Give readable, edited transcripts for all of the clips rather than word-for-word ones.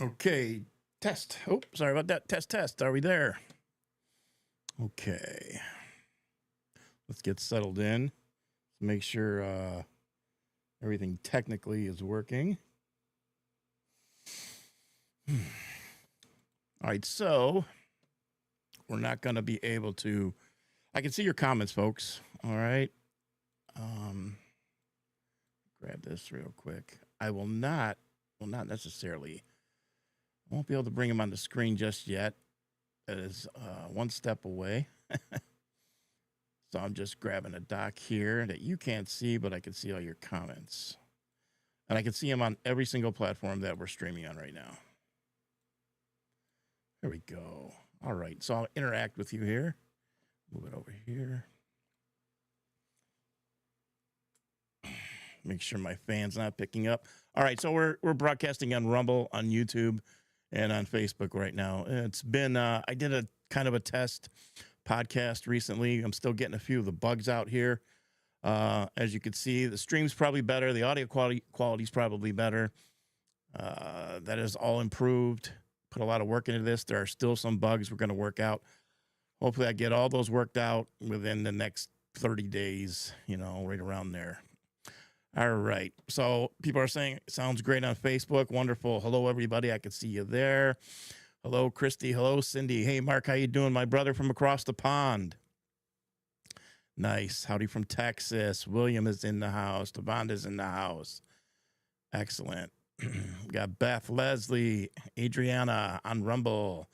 Okay, test. Oh, sorry about that. Test. Are we there? Okay. Let's get settled in. Make sure everything technically is working. All right, so we're not going to be able to. I can see your comments, folks. All right. Grab this real quick. I will not. Well, not necessarily. Won't be able to bring them on the screen just yet. That is one step away. So I'm just grabbing a doc here that you can't see, but I can see all your comments. And I can see them on every single platform that we're streaming on right now. There we go. All right, so I'll interact with you here. Move it over here. Make sure my fan's not picking up. All right, so we're broadcasting on Rumble, on YouTube, and on Facebook right now. It's been, I did a kind of a test podcast recently. I'm still getting a few of the bugs out here. As you can see, the stream's probably better. The audio quality's probably better. That is all improved. Put a lot of work into this. There are still some bugs we're going to work out. Hopefully I get all those worked out within the next 30 days, right around there. All right. So people are saying, sounds great on Facebook. Wonderful. Hello, everybody. I can see you there. Hello, Christy. Hello, Cindy. Hey, Mark, how you doing? My brother from across the pond. Nice. Howdy from Texas. William is in the house. Devonda's in the house. Excellent. Got Beth, Leslie, Adriana on Rumble.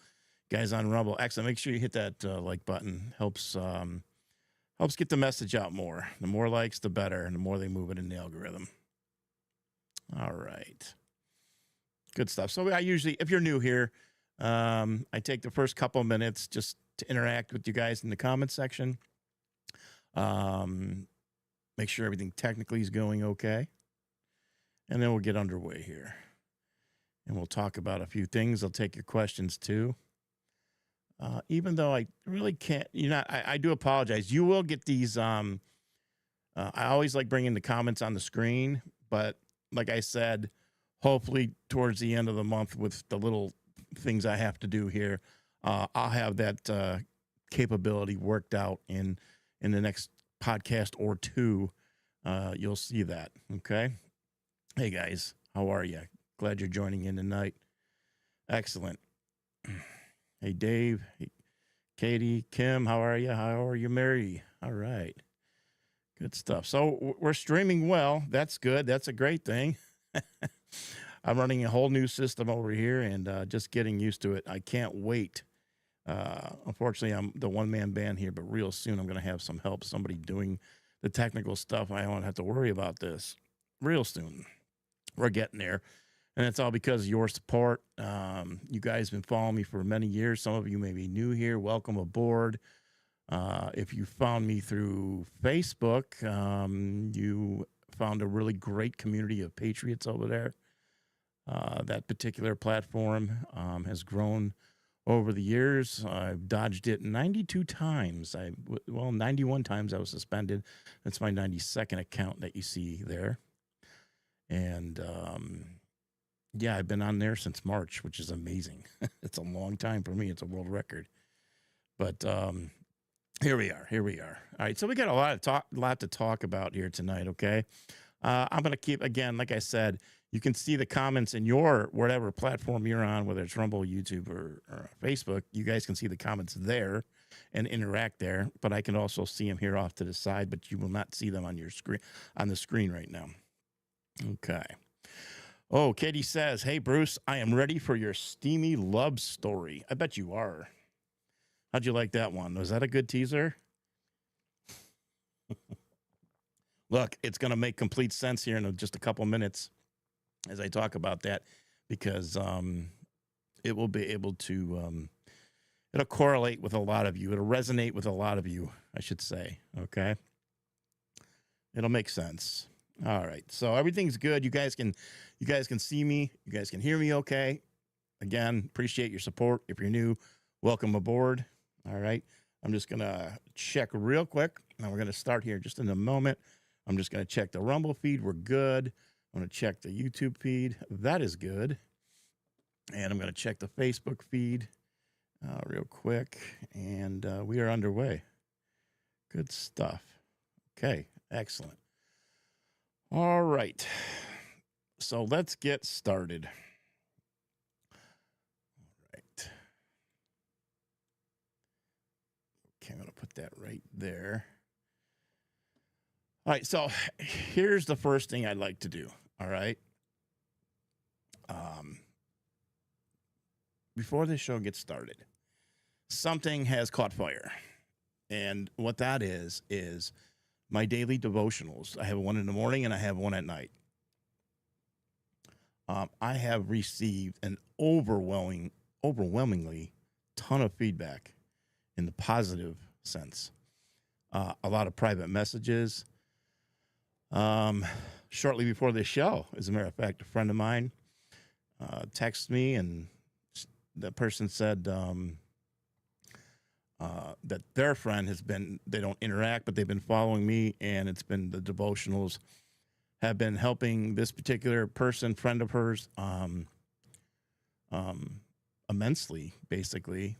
Guys on Rumble. Excellent. Make sure you hit that like button. Helps get the message out more. The more likes, the better. And the more they move it in the algorithm. All right. Good stuff. So I usually, if you're new here, I take the first couple of minutes just to interact with you guys in the comments section. Make sure everything technically is going okay. And then we'll get underway here. And we'll talk about a few things. I'll take your questions too. Even though I really can't, I do apologize. You will get these. I always like bringing the comments on the screen, but like I said, hopefully towards the end of the month with the little things I have to do here, I'll have that capability worked out in the next podcast or two. You'll see that. Okay. Hey guys, how are you? Glad you're joining in tonight. Excellent. Hey Dave, hey, Katie, Kim, how are you? How are you, Mary? All right. Good stuff. So we're streaming well. That's good. That's a great thing. I'm running a whole new system over here and just getting used to it. I can't wait. Unfortunately, I'm the one-man band here, but real soon I'm going to have some help, somebody doing the technical stuff. I won't have to worry about this real soon. We're getting there. And it's all because of your support. You guys have been following me for many years. Some of you may be new here. Welcome aboard. If you found me through Facebook, you found a really great community of patriots over there. That particular platform has grown over the years. I've dodged it 92 times. 91 times I was suspended. That's my 92nd account that you see there. And yeah, I've been on there since March, which is amazing. It's a long time for me. It's a world record. But here we are. All right, so we got a lot to talk about here tonight, okay? I'm going to keep, again, like I said, you can see the comments in your whatever platform you're on, whether it's Rumble, YouTube, or Facebook. You guys can see the comments there and interact there, but I can also see them here off to the side, but you will not see them on your screen, on the screen right now. Okay. Oh, Katie says, hey, Bruce, I am ready for your steamy love story. I bet you are. How'd you like that one? Was that a good teaser? Look, it's going to make complete sense here in just a couple minutes as I talk about that, because it will be able to, it'll correlate with a lot of you. It'll resonate with a lot of you, I should say. Okay. It'll make sense. All right. So everything's good. You guys can see me. You guys can hear me okay. Again, appreciate your support. If you're new, welcome aboard. All right. I'm just going to check real quick. Now we're going to start here just in a moment. I'm just going to check the Rumble feed. We're good. I'm going to check the YouTube feed. That is good. And I'm going to check the Facebook feed real quick. And we are underway. Good stuff. Okay, excellent. All right. So let's get started. All right. Okay, I'm going to put that right there. All right, so here's the first thing I'd like to do. All right. Before this show gets started, something has caught fire. And what that is my daily devotionals. I have one in the morning and I have one at night. I have received an overwhelmingly ton of feedback in the positive sense. A lot of private messages. Shortly before this show, as a matter of fact, a friend of mine texted me, and the person said that their friend they don't interact, but they've been following me, and it's been the devotionals have been helping this particular person, friend of hers, immensely, basically.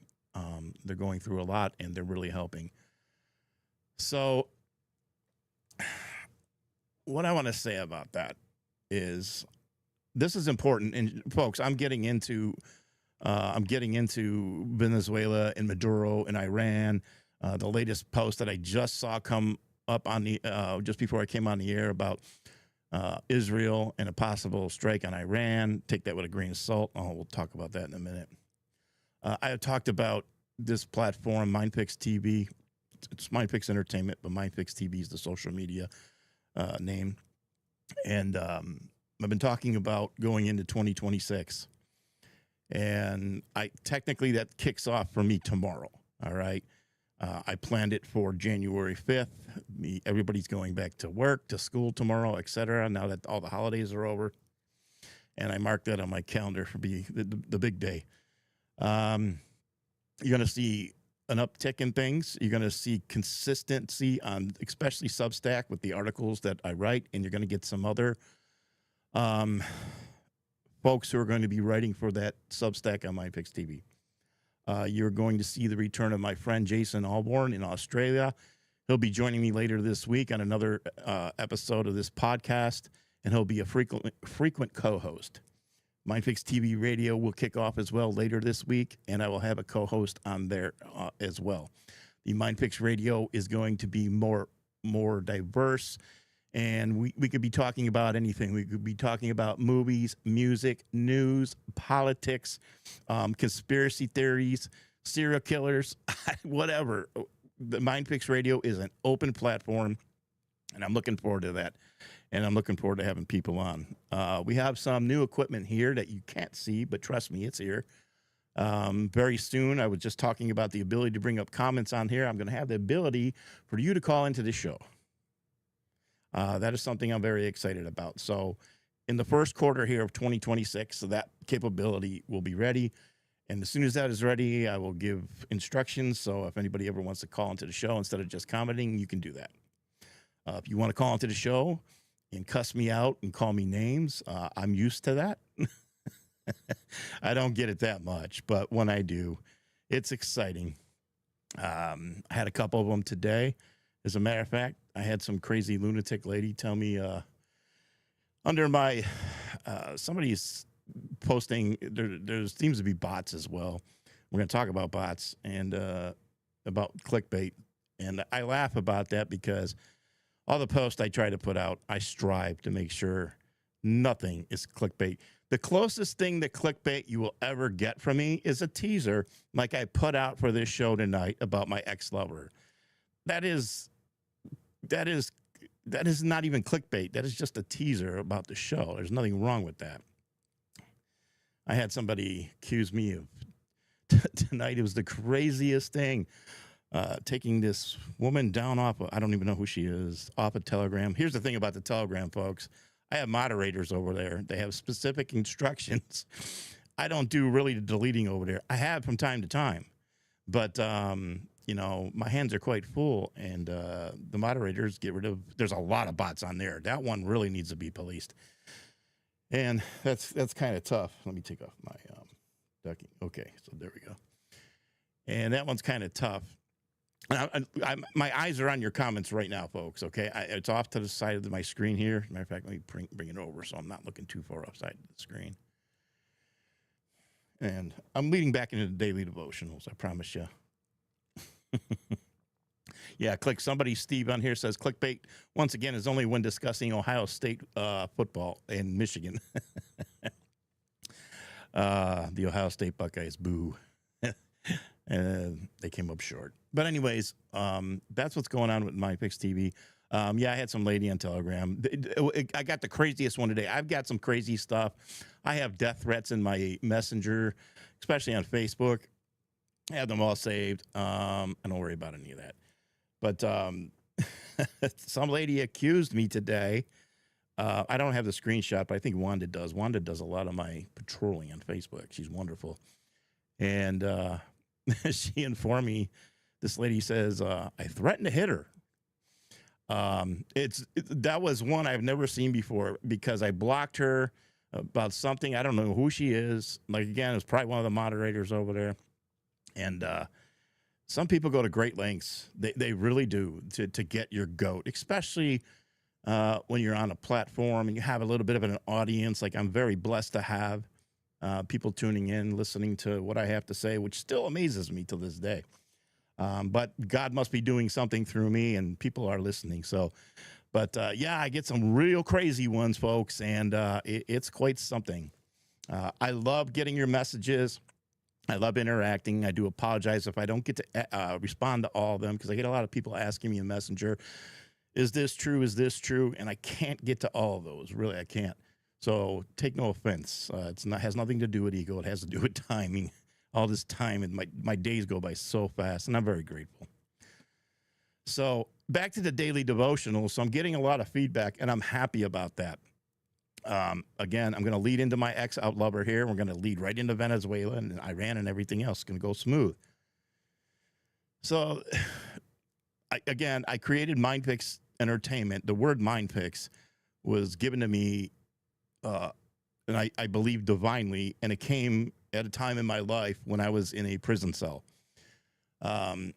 They're going through a lot, and they're really helping. So what I want to say about that is this is important. And folks, I'm getting into Venezuela and Maduro and Iran. The latest post that I just saw come up on the just before I came on the air about Israel and a possible strike on Iran. Take that with a grain of salt. We'll talk about that in a minute. I have talked about this platform, MindFix TV. It's MindFix Entertainment, but MindFix TV is the social media name. And I've been talking about going into 2026. And technically that kicks off for me tomorrow. All right. I planned it for January 5th. Everybody's going back to work, to school tomorrow, etc. Now that all the holidays are over. And I marked that on my calendar for the big day. You're going to see an uptick in things. You're going to see consistency on especially Substack with the articles that I write. And you're going to get some other folks who are going to be writing for that Substack on MindFix TV. You're going to see the return of my friend Jason Alborn in Australia. He'll be joining me later this week on another episode of this podcast, and he'll be a frequent co-host. MindFix TV Radio will kick off as well later this week, and I will have a co-host on there as well. The MindFix Radio is going to be more diverse, and we could be talking about anything. We could be talking about movies, music, news, politics, conspiracy theories, serial killers, whatever. The MindFix Radio is an open platform, and I'm looking forward to that. And I'm looking forward to having people on. We have some new equipment here that you can't see, but trust me, it's here. Very soon, I was just talking about the ability to bring up comments on here. I'm going to have the ability for you to call into the show. That is something I'm very excited about. So in the first quarter here of 2026, so that capability will be ready. And as soon as that is ready, I will give instructions. So if anybody ever wants to call into the show instead of just commenting, you can do that. If you want to call into the show and cuss me out and call me names, I'm used to that. I don't get it that much, but when I do, it's exciting. I had a couple of them today. As a matter of fact, I had some crazy lunatic lady tell me under my somebody's posting, there seems to be bots as well. We're going to talk about bots and about clickbait. And I laugh about that because all the posts I try to put out, I strive to make sure nothing is clickbait. The closest thing to clickbait you will ever get from me is a teaser like I put out for this show tonight about my ex-lover. That is not even clickbait. That is just a teaser about the show. There's nothing wrong with that. I had somebody accuse me of tonight. It was the craziest thing. Taking this woman down off I don't even know who she is, off a Telegram. Here's the thing about the Telegram, folks. I have moderators over there. They have specific instructions. I don't do really the deleting over there. I have from time to time. But, my hands are quite full, and the moderators get rid of, there's a lot of bots on there. That one really needs to be policed. And that's kind of tough. Let me take off my ducking. Okay, so there we go. And that one's kind of tough. My eyes are on your comments right now, folks. Okay, it's off to the side of my screen here. Matter of fact, let me bring it over so I'm not looking too far offside of the screen. And I'm leading back into the daily devotionals. I promise you. Yeah, Steve on here says clickbait once again is only when discussing Ohio State football and Michigan. The Ohio State Buckeyes, boo. And they came up short. But anyways, that's what's going on with My Picks TV. Yeah, I had some lady on Telegram. I got the craziest one today. I've got some crazy stuff. I have death threats in my messenger, especially on Facebook. I have them all saved. I don't worry about any of that. But some lady accused me today. I don't have the screenshot, but I think Wanda does. Wanda does a lot of my patrolling on Facebook. She's wonderful. And she informed me, this lady says, I threatened to hit her. That was one I've never seen before because I blocked her about something. I don't know who she is. Like, again, it was probably one of the moderators over there. And some people go to great lengths. They really do to get your goat, especially when you're on a platform and you have a little bit of an audience. Like, I'm very blessed to have people tuning in, listening to what I have to say, which still amazes me to this day. But God must be doing something through me, and people are listening. So, but yeah, I get some real crazy ones, folks, and it's quite something. I love getting your messages. I love interacting. I do apologize if I don't get to respond to all of them because I get a lot of people asking me in Messenger, is this true? Is this true? And I can't get to all of those. Really, I can't. So take no offense. Has nothing to do with ego. It has to do with timing. All this time, and my days go by so fast, and I'm very grateful. So back to the daily devotional. So I'm getting a lot of feedback, and I'm happy about that. Again, I'm going to lead into my ex-out-lover here. We're going to lead right into Venezuela and Iran and everything else. It's going to go smooth. So, I created MindFix Entertainment. The word MindFix was given to me, and I believe divinely, and it came at a time in my life when I was in a prison cell. And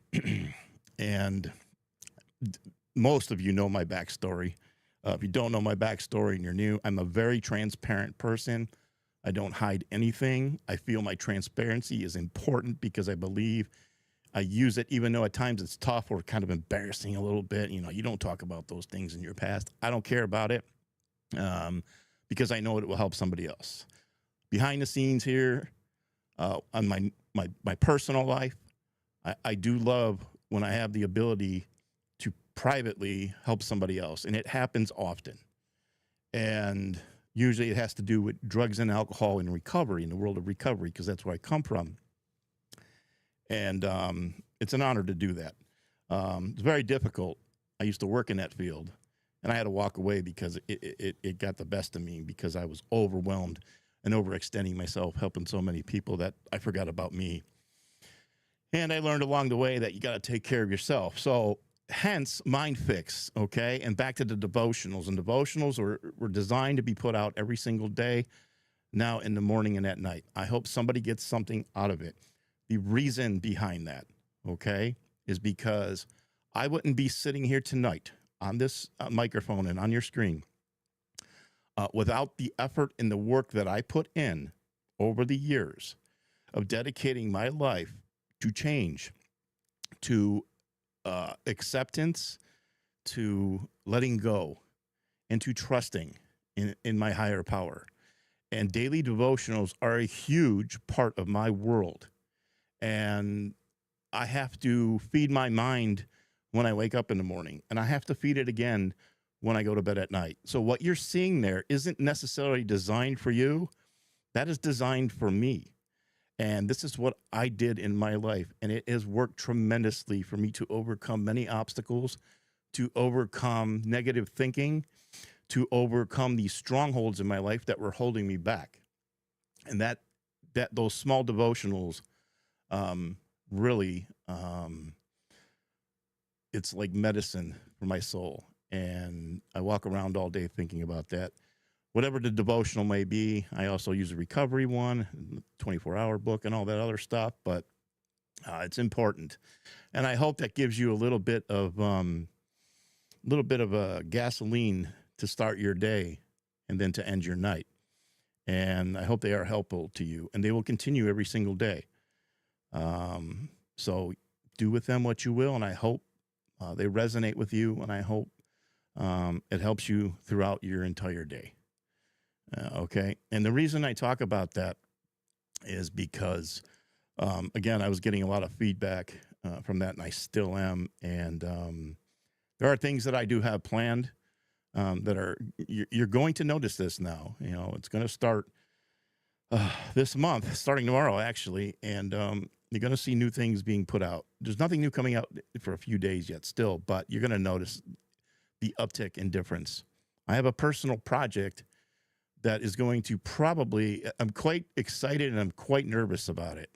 most of you know my backstory. If you don't know my backstory and you're new, I'm a very transparent person. I don't hide anything. I feel my transparency is important because I believe I use it, even though at times it's tough or kind of embarrassing a little bit. You know, you don't talk about those things in your past. I don't care about it because I know it will help somebody else. Behind the scenes here, on my personal life, I do love when I have the ability to privately help somebody else, and it happens often. And usually it has to do with drugs and alcohol and recovery, in the world of recovery, because that's where I come from. And it's an honor to do that. It's very difficult. I used to work in that field, and I had to walk away because it got the best of me because I was overwhelmed and overextending myself, helping so many people that I forgot about me. And I learned along the way that you got to take care of yourself. So hence MindFix, okay? And back to the devotionals. And devotionals were designed to be put out every single day, now in the morning and at night. I hope somebody gets something out of it. The reason behind that, okay, is because I wouldn't be sitting here tonight on this microphone and on your screen without the effort and the work that I put in over the years of dedicating my life to change, to acceptance, to letting go, and to trusting in my higher power. And daily devotionals are a huge part of my world. And I have to feed my mind when I wake up in the morning, and I have to feed it again when I go to bed at night. So what you're seeing there isn't necessarily designed for you. That is designed for me. And this is what I did in my life. And it has worked tremendously for me to overcome many obstacles, to overcome negative thinking, to overcome these strongholds in my life that were holding me back. And that those small devotionals really, it's like medicine for my soul. And I walk around all day thinking about that. whatever the devotional may be. I also use a recovery one, 24-hour book, and all that other stuff. But it's important, and I hope that gives you a little bit of gasoline to start your day, and then to end your night. And I hope they are helpful to you, and they will continue every single day. So do with them what you will, and I hope they resonate with you, and I hope it helps you throughout your entire day. Okay. And the reason I talk about that is because, again, I was getting a lot of feedback from that, and I still am. And there are things that I do have planned that are, you're going to notice this now. You know, it's going to start this month, starting tomorrow, actually. And you're going to see new things being put out. There's nothing new coming out for a few days yet still, but you're going to notice the uptick in difference. I have a personal project that is going to probably, I'm quite excited and I'm quite nervous about it.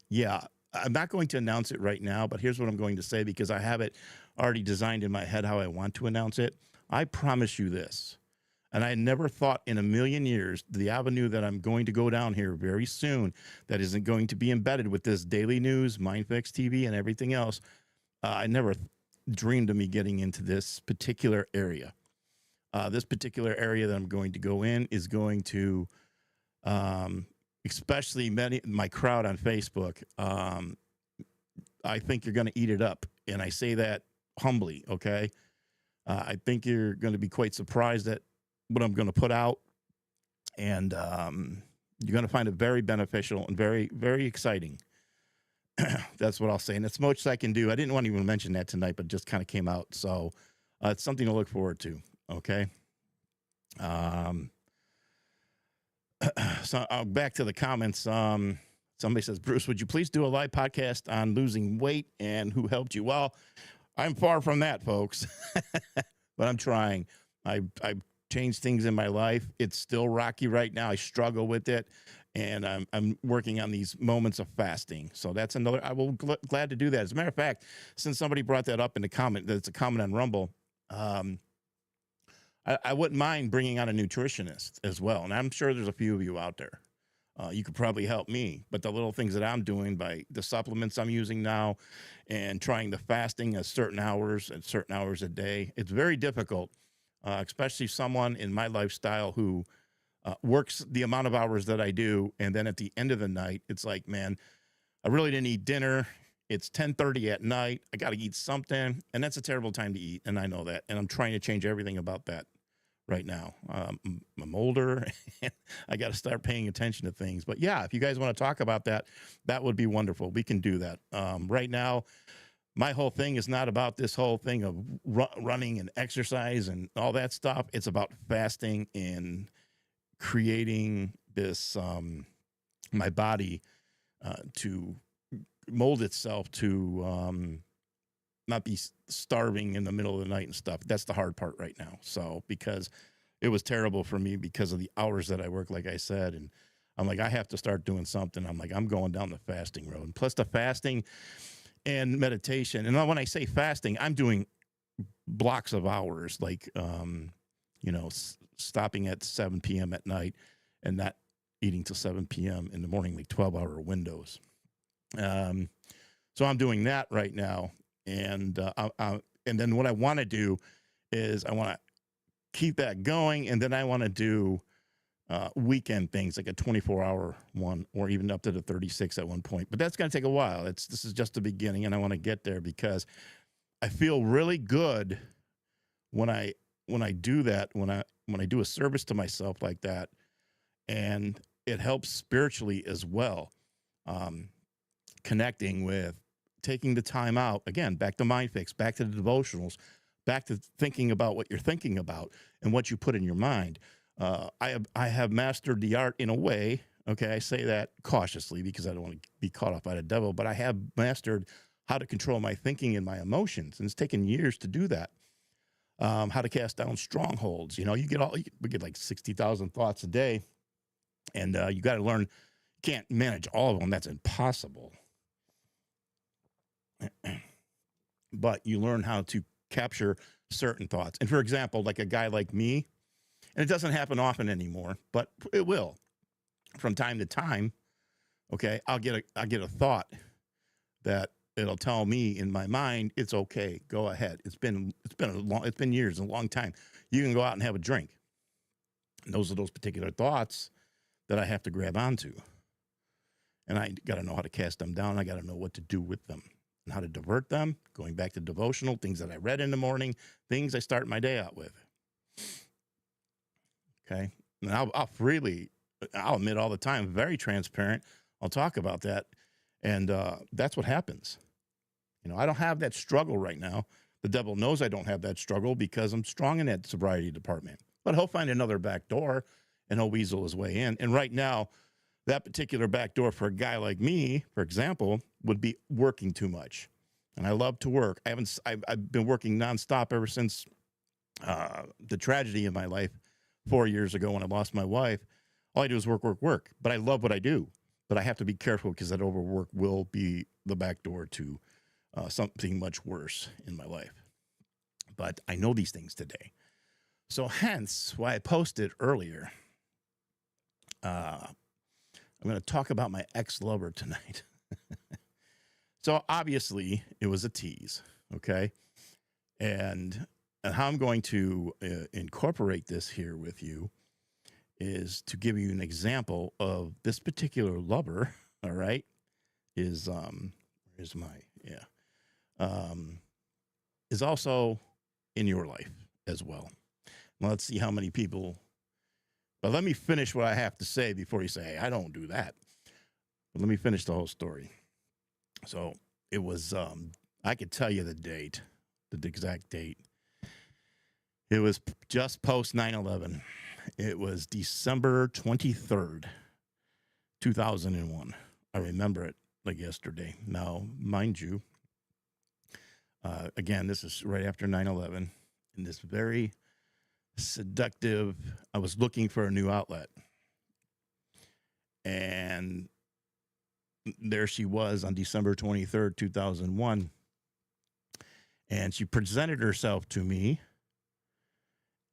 Yeah, I'm not going to announce it right now, but here's what I'm going to say, because I have it already designed in my head how I want to announce it. I promise you this, and I never thought in a million years the avenue that I'm going to go down here very soon, that isn't going to be embedded with this daily news, MindFix TV, and everything else. I never dreamed of me getting into this particular area. This particular area that I'm going to go in is going to, especially my crowd on Facebook, I think you're going to eat it up. And I say that humbly, okay? I think you're going to be quite surprised at what I'm going to put out. And you're going to find it very beneficial and very, very exciting. That's what I'll say. And it's much as I can do. I didn't want to even mention that tonight, but it just kind of came out. So it's something to look forward to. Okay. So back to the comments. Somebody says, Bruce, would you please do a live podcast on losing weight and who helped you? Well, I'm far from that, folks, but I'm trying. I've changed things in my life. It's still rocky right now. I struggle with it. And I'm working on these moments of fasting. So that's another, I will glad to do that. As a matter of fact, since somebody brought that up in the comment, that's a comment on Rumble, I wouldn't mind bringing on a nutritionist as well. And I'm sure there's a few of you out there. You could probably help me. But the little things that I'm doing by the supplements I'm using now and trying the fasting at certain hours a day, it's very difficult, especially someone in my lifestyle who works the amount of hours that I do. And then at the end of the night, it's like, man, I really didn't eat dinner. It's 10:30 at night. I got to eat something. And that's a terrible time to eat. And I know that. And I'm trying to change everything about that right now. I'm older and I got to start paying attention to things. But yeah, if you guys want to talk about that, that would be wonderful. We can do that. Right now, my whole thing is not about this whole thing of running and exercise and all that stuff. It's about fasting and creating this, my body to mold itself to not be starving in the middle of the night and stuff. That's the hard part right now. So, because it was terrible for me because of the hours that I work, like I said, and I'm like, I have to start doing something. I'm like, I'm going down the fasting road. And plus the fasting and meditation. And when I say fasting, I'm doing blocks of hours, like, stopping at 7 p.m. at night and not eating till 7 p.m. in the morning, like 12-hour windows. So I'm doing that right now. And then what I want to do is I want to keep that going. And then I want to do weekend things, like a 24-hour one, or even up to the 36 at one point. But that's going to take a while. This is just the beginning, and I want to get there because I feel really good when I do that, when I do a service to myself like that, and it helps spiritually as well. Connecting with, taking the time out, again, back to MindFix, back to the devotionals, back to thinking about what you're thinking about and what you put in your mind. I have mastered the art in a way. Okay, I say that cautiously because I don't want to be caught off by the devil, but I have mastered how to control my thinking and my emotions, and it's taken years to do that. How to cast down strongholds. We get like 60,000 thoughts a day, and you got to learn. You can't manage all of them. That's impossible. but you learn how to capture certain thoughts. And for example, like a guy like me, and it doesn't happen often anymore, but it will from time to time. Okay, I'll get a thought that it'll tell me in my mind, it's okay, go ahead. It's been years, a long time. You can go out and have a drink. And those are those particular thoughts that I have to grab onto. And I got to know how to cast them down. I got to know what to do with them and how to divert them. Going back to devotional, things that I read in the morning, things I start my day out with. Okay. And I'll admit all the time, very transparent. I'll talk about that. And that's what happens. I don't have that struggle right now. The devil knows I don't have that struggle because I'm strong in that sobriety department. But he'll find another back door and he'll weasel his way in. And right now, that particular back door for a guy like me, for example, would be working too much. And I love to work. I've been working nonstop ever since the tragedy in my life 4 years ago when I lost my wife. All I do is work, work, work. But I love what I do. But I have to be careful because that overwork will be the back door to something much worse in my life. But I know these things today. So hence why I posted earlier, I'm going to talk about my ex-lover tonight. So obviously it was a tease, okay? And how I'm going to incorporate this here with you is to give you an example of this particular lover, all right, is is also in your life as well. Now, let's see how many people, but let me finish what I have to say before you say, hey, I don't do that. But let me finish the whole story. So it was, I could tell you the date, the exact date. It was just post 9/11. It was December 23rd, 2001. I remember it like yesterday. Now, mind you, again, this is right after 9/11, and this very seductive, I was looking for a new outlet. And there she was on December 23rd, 2001. And she presented herself to me.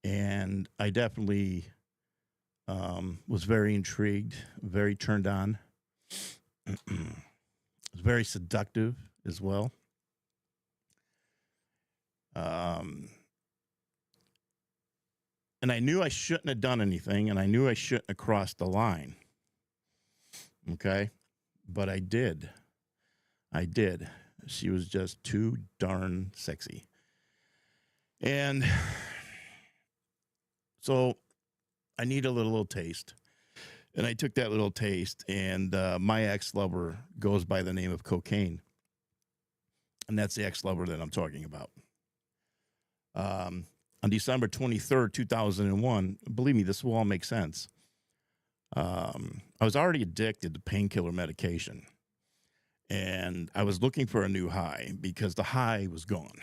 And I definitely was very intrigued, very turned on. It was very seductive as well. And I knew I shouldn't have done anything, and I knew I shouldn't have crossed the line. Okay? But I did. I did. She was just too darn sexy. And so I need a little taste. And I took that little taste, and my ex-lover goes by the name of cocaine. And that's the ex-lover that I'm talking about. On December 23rd, 2001, believe me, this will all make sense. I was already addicted to painkiller medication. And I was looking for a new high because the high was gone.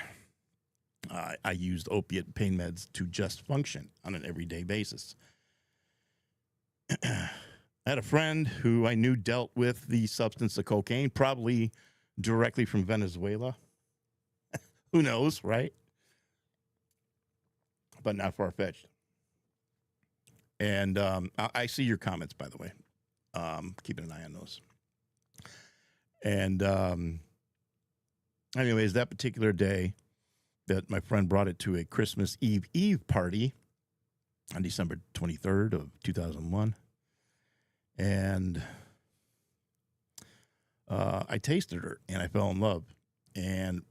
I used opiate pain meds to just function on an everyday basis. I had a friend who I knew dealt with the substance of cocaine, probably directly from Venezuela. Who knows, right? But not far-fetched. And I see your comments, by the way. Keeping an eye on those. And anyways, that particular day that my friend brought it to a Christmas Eve party on December 23rd of 2001. And I tasted her and I fell in love. And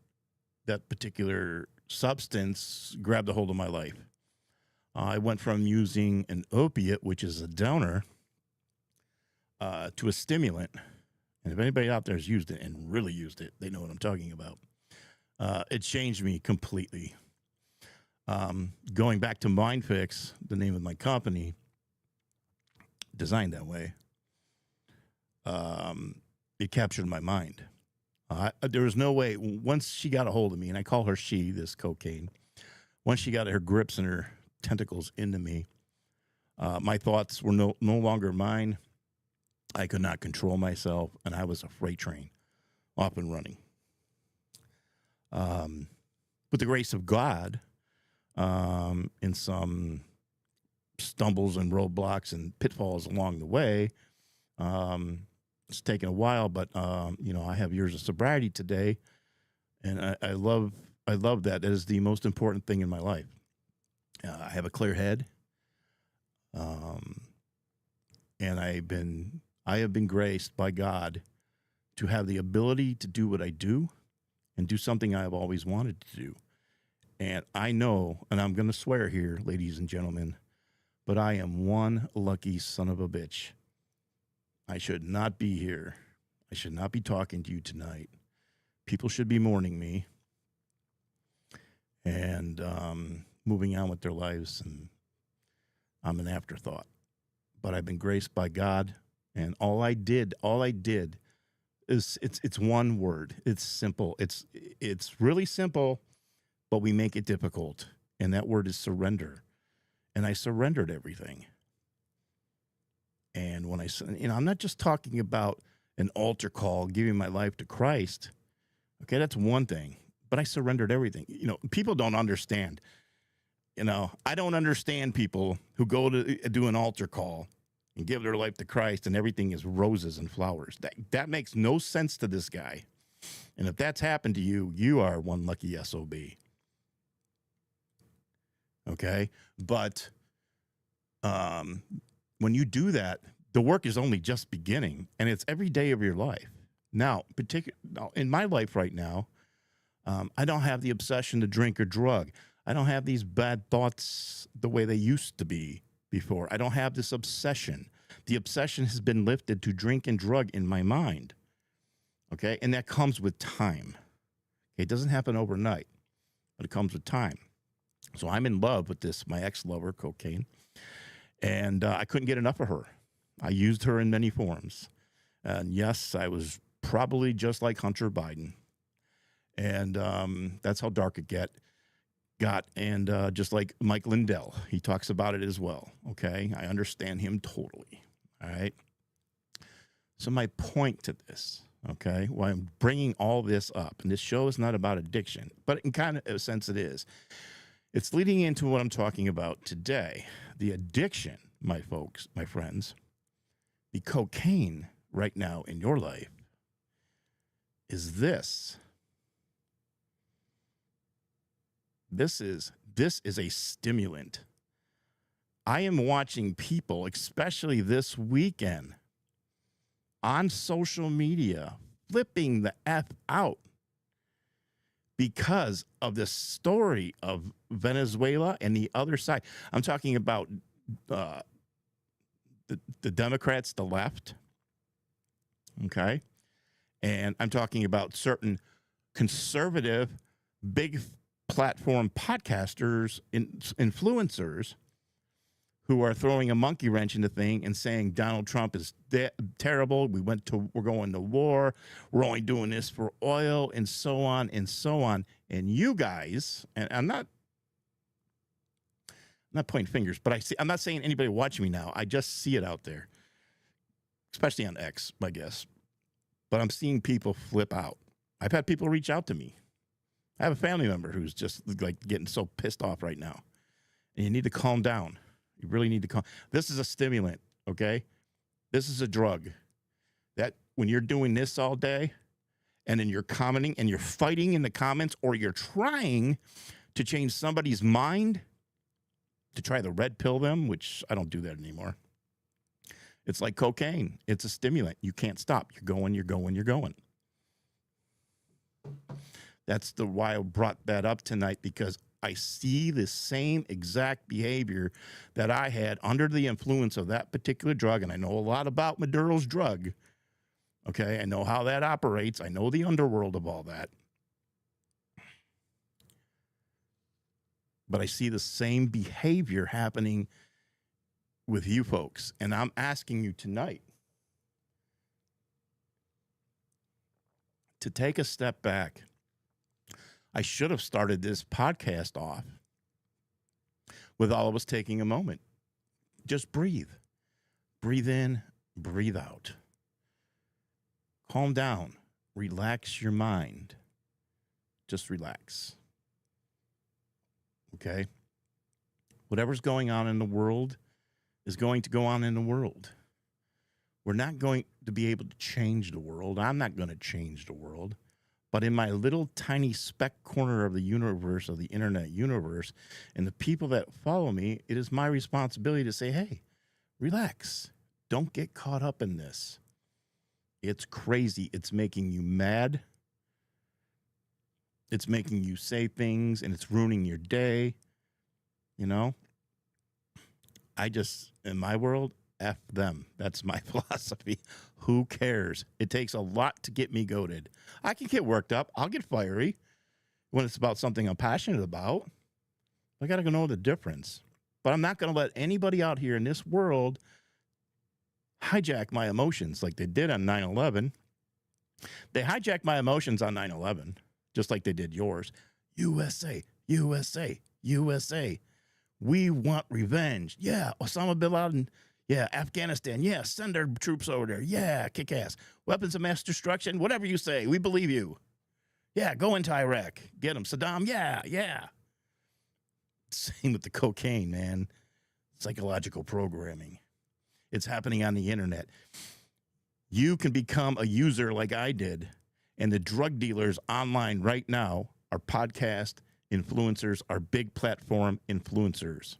that particular substance grabbed a hold of my life. I went from using an opiate, which is a downer, to a stimulant. And if anybody out there has used it and really used it, they know what I'm talking about. It changed me completely. Going back to MindFix, the name of my company, designed that way, it captured my mind. There was no way, once she got a hold of me, and I call her she, this cocaine, once she got her grips and her tentacles into me, my thoughts were no longer mine. I could not control myself, and I was a freight train, off and running. Um, with the grace of God, in some stumbles and roadblocks and pitfalls along the way, it's taken a while, but I have years of sobriety today, and I love that. That is the most important thing in my life. I have a clear head, um, and I have been graced by God to have the ability to do what I do and do something I have always wanted to do. And I know, and I'm going to swear here, ladies and gentlemen, but I am one lucky son of a bitch. I should not be here. I should not be talking to you tonight. People should be mourning me and moving on with their lives, and I'm an afterthought. But I've been graced by God, and all I did is it's one word. It's simple. It's really simple, but we make it difficult, and that word is surrender. And I surrendered everything. And when I'm not just talking about an altar call, giving my life to Christ. Okay, that's one thing. But I surrendered everything. People don't understand. I don't understand people who go to do an altar call and give their life to Christ and everything is roses and flowers. That makes no sense to this guy. And if that's happened to you, you are one lucky SOB. Okay? But when you do that, the work is only just beginning, and it's every day of your life. Now, in my life right now, I don't have the obsession to drink or drug. I don't have these bad thoughts the way they used to be before. I don't have this obsession. The obsession has been lifted to drink and drug in my mind. Okay? And that comes with time. Okay? It doesn't happen overnight, but it comes with time. So I'm in love with my ex-lover, cocaine, and I couldn't get enough of her. I used her in many forms. And yes, I was probably just like Hunter Biden. And that's how dark it got. And just like Mike Lindell, he talks about it as well. Okay, I understand him totally. All right. So my point to this, okay, why I'm bringing all this up, and this show is not about addiction, but in kind of a sense it is. It's leading into what I'm talking about today. The addiction, my folks, my friends, the cocaine right now in your life is this. This is a stimulant. I am watching people, especially this weekend, on social media, flipping the F out because of the story of Venezuela and the other side. I'm talking about the Democrats, the left, okay? And I'm talking about certain conservative, big platform podcasters, influencers who are throwing a monkey wrench in the thing and saying Donald Trump is terrible. We're going to war. We're only doing this for oil, and so on and so on. And you guys, and I'm not pointing fingers, but I'm not saying anybody watching me now. I just see it out there, especially on X, I guess. But I'm seeing people flip out. I've had people reach out to me. I have a family member who's just like getting so pissed off right now. And you need to calm down. You really need to calm. This is a stimulant, okay? This is a drug. That when you're doing this all day and then you're commenting and you're fighting in the comments, or you're trying to change somebody's mind to try to red pill them, which I don't do that anymore. It's like cocaine. It's a stimulant. You can't stop. You're going, you're going, you're going. That's why I brought that up tonight, because I see the same exact behavior that I had under the influence of that particular drug. And I know a lot about Maduro's drug. Okay, I know how that operates. I know the underworld of all that. But I see the same behavior happening with you folks. And I'm asking you tonight to take a step back. I should have started this podcast off with all of us taking a moment. Just breathe. Breathe in, breathe out. Calm down. Relax your mind. just relax. Okay? Whatever's going on in the world is going to go on in the world. We're not going to be able to change the world. I'm not going to change the world. But in my little tiny speck corner of the universe, of the internet universe, and the people that follow me, it is my responsibility to say, hey, relax. Don't get caught up in this. It's crazy. It's making you mad. It's making you say things, and it's ruining your day. You know? In my world, F them. That's my philosophy. Who cares? It takes a lot to get me goated. I can get worked up. I'll get fiery when it's about something I'm passionate about. I got to know the difference. But I'm not going to let anybody out here in this world hijack my emotions like they did on 9/11. They hijacked my emotions on 9/11, just like they did yours. USA, USA, USA. We want revenge. Yeah, Osama bin Laden. Yeah, Afghanistan. Yeah, send our troops over there. Yeah, kick ass. Weapons of mass destruction. Whatever you say, we believe you. Yeah, go into Iraq. Get them. Saddam. Yeah, yeah. Same with the cocaine, man. Psychological programming. It's happening on the internet. You can become a user like I did. And the drug dealers online right now are podcast influencers, are big platform influencers.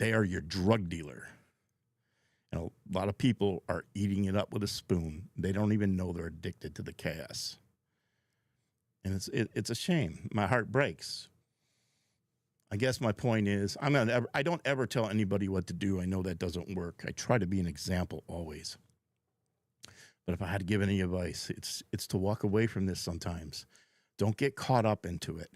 They are your drug dealer. And a lot of people are eating it up with a spoon. They don't even know they're addicted to the chaos. And it's a shame. My heart breaks. I guess my point is, I don't ever tell anybody what to do. I know that doesn't work. I try to be an example always. But if I had to give any advice, it's to walk away from this sometimes. Don't get caught up into it.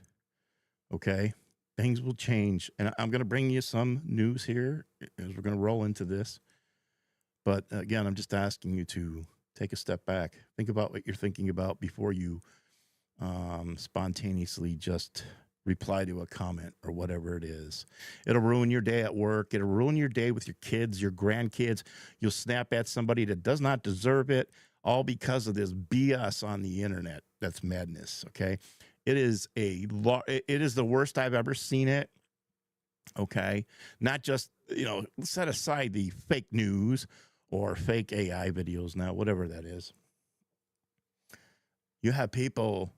Okay? Things will change. And I'm going to bring you some news here as we're going to roll into this. But again, I'm just asking you to take a step back. Think about what you're thinking about before you spontaneously just reply to a comment or whatever it is. It'll ruin your day at work. It'll ruin your day with your kids, your grandkids. You'll snap at somebody that does not deserve it, all because of this BS on the internet. That's madness, okay? It is the worst I've ever seen it, okay? Not just, set aside the fake news or fake AI videos now, whatever that is. You have people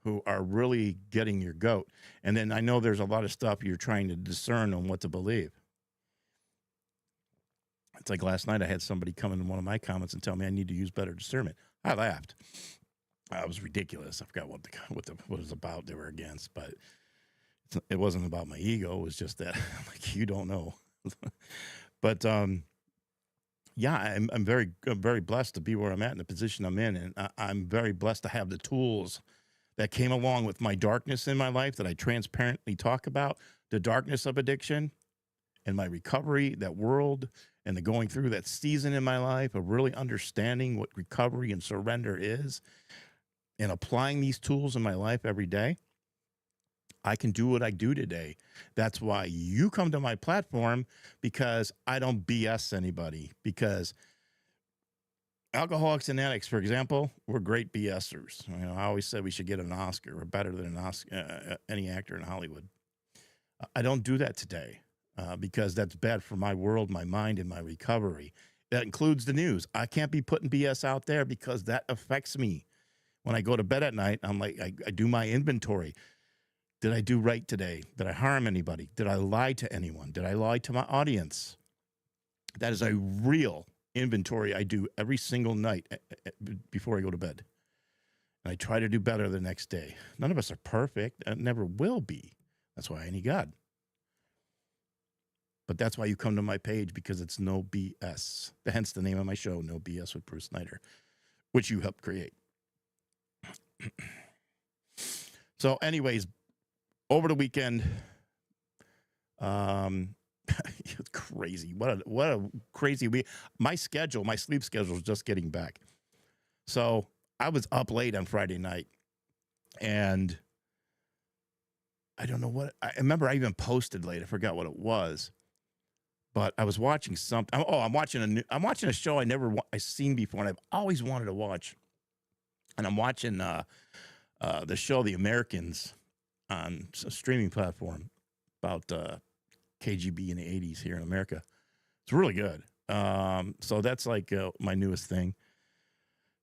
who are really getting your goat. And then I know there's a lot of stuff you're trying to discern on what to believe. It's like last night I had somebody come in one of my comments and tell me I need to use better discernment. I laughed. It was ridiculous. I forgot what it was about they were against, but it wasn't about my ego. It was just that I'm like, you don't know. But yeah, I'm very blessed to be where I'm at in the position I'm in, and I'm very blessed to have the tools that came along with my darkness in my life that I transparently talk about, the darkness of addiction and my recovery, that world, and the going through that season in my life of really understanding what recovery and surrender is and applying these tools in my life every day. I can do what I do today. That's why you come to my platform, because I don't BS anybody. Because Alcoholics and Addicts, for example, we're great BSers. I always said we should get an Oscar. We're better than any actor in Hollywood. I don't do that today because that's bad for my world, my mind, and my recovery. That includes the news. I can't be putting BS out there because that affects me. When I go to bed at night, I'm like, I do my inventory. Did I do right today? Did I harm anybody? Did I lie to anyone? Did I lie to my audience? That is a real inventory I do every single night before I go to bed. And I try to do better the next day. None of us are perfect and never will be. That's why I need God. But that's why you come to my page, because it's no BS. Hence the name of my show, No BS with Bruce Snyder, which you helped create. So anyways, over the weekend, it's crazy. What a crazy week. My sleep schedule is just getting back. So I was up late on Friday night, and I don't know what, I remember I even posted late. I forgot what it was, but I was watching something. Oh, I'm watching a show I never seen before, and I've always wanted to watch. And I'm watching the show The Americans on a streaming platform about KGB in the 80s here in America. It's really good. So that's like my newest thing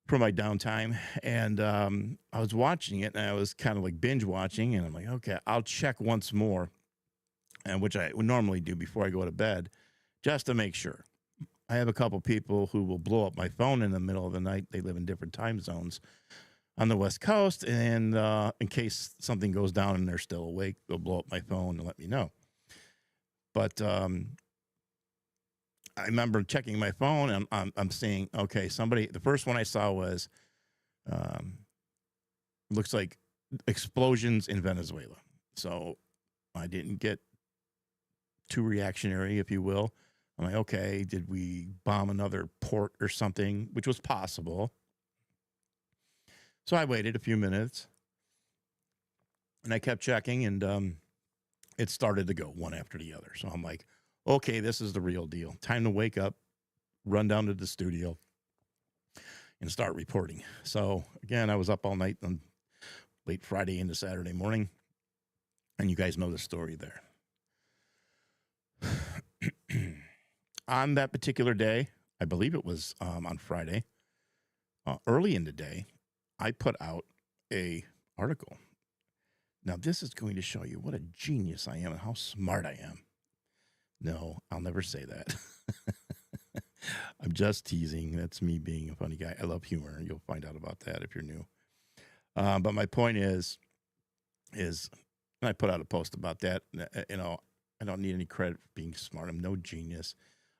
for my downtime. And I was watching it, and I was kind of like binge watching, and I'm like, okay, I'll check once more, and which I would normally do before I go to bed, just to make sure. I have a couple people who will blow up my phone in the middle of the night. They live in different time zones on the West Coast, and in case something goes down and they're still awake, they'll blow up my phone and let me know. But I remember checking my phone, and I'm seeing, okay, somebody, the first one I saw was, looks like explosions in Venezuela. So I didn't get too reactionary, if you will. I'm like, okay, did we bomb another port or something, which was possible. So I waited a few minutes, and I kept checking, and it started to go one after the other. So I'm like, okay, this is the real deal. Time to wake up, run down to the studio, and start reporting. So again, I was up all night on late Friday into Saturday morning, and you guys know the story there. On that particular day, I believe it was on Friday, early in the day, I put out a article. Now, this is going to show you what a genius I am and how smart I am. No, I'll never say that. I'm just teasing. That's me being a funny guy. I love humor. You'll find out about that if you're new. But my point is, and I put out a post about that. I don't need any credit for being smart. I'm no genius.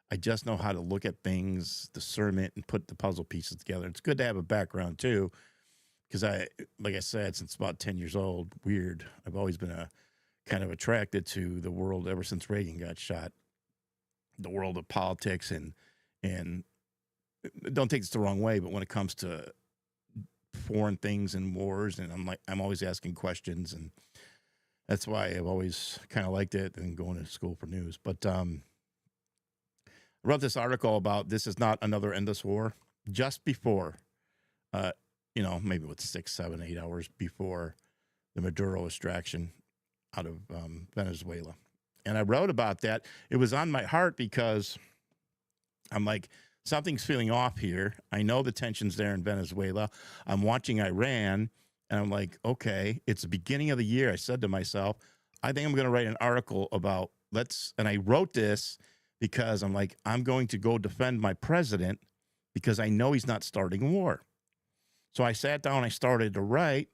I just know how to look at things, discernment, and put the puzzle pieces together. It's good to have a background too, because like I said, since about 10 years old, weird. I've always been kind of attracted to the world ever since Reagan got shot. The world of politics and don't take this the wrong way, but when it comes to foreign things and wars, and I'm always asking questions, and that's why I've always kind of liked it and going to school for news. But I wrote this article about this is not another endless war just before, maybe with 6, 7, 8 hours before the Maduro extraction out of Venezuela. And I wrote about that. It was on my heart because I'm like, something's feeling off here. I know the tension's there in Venezuela. I'm watching Iran, and I'm like, okay, it's the beginning of the year. I said to myself, I think I'm going to write an article about and I wrote this because I'm like, I'm going to go defend my president because I know he's not starting a war. So I sat down, I started to write,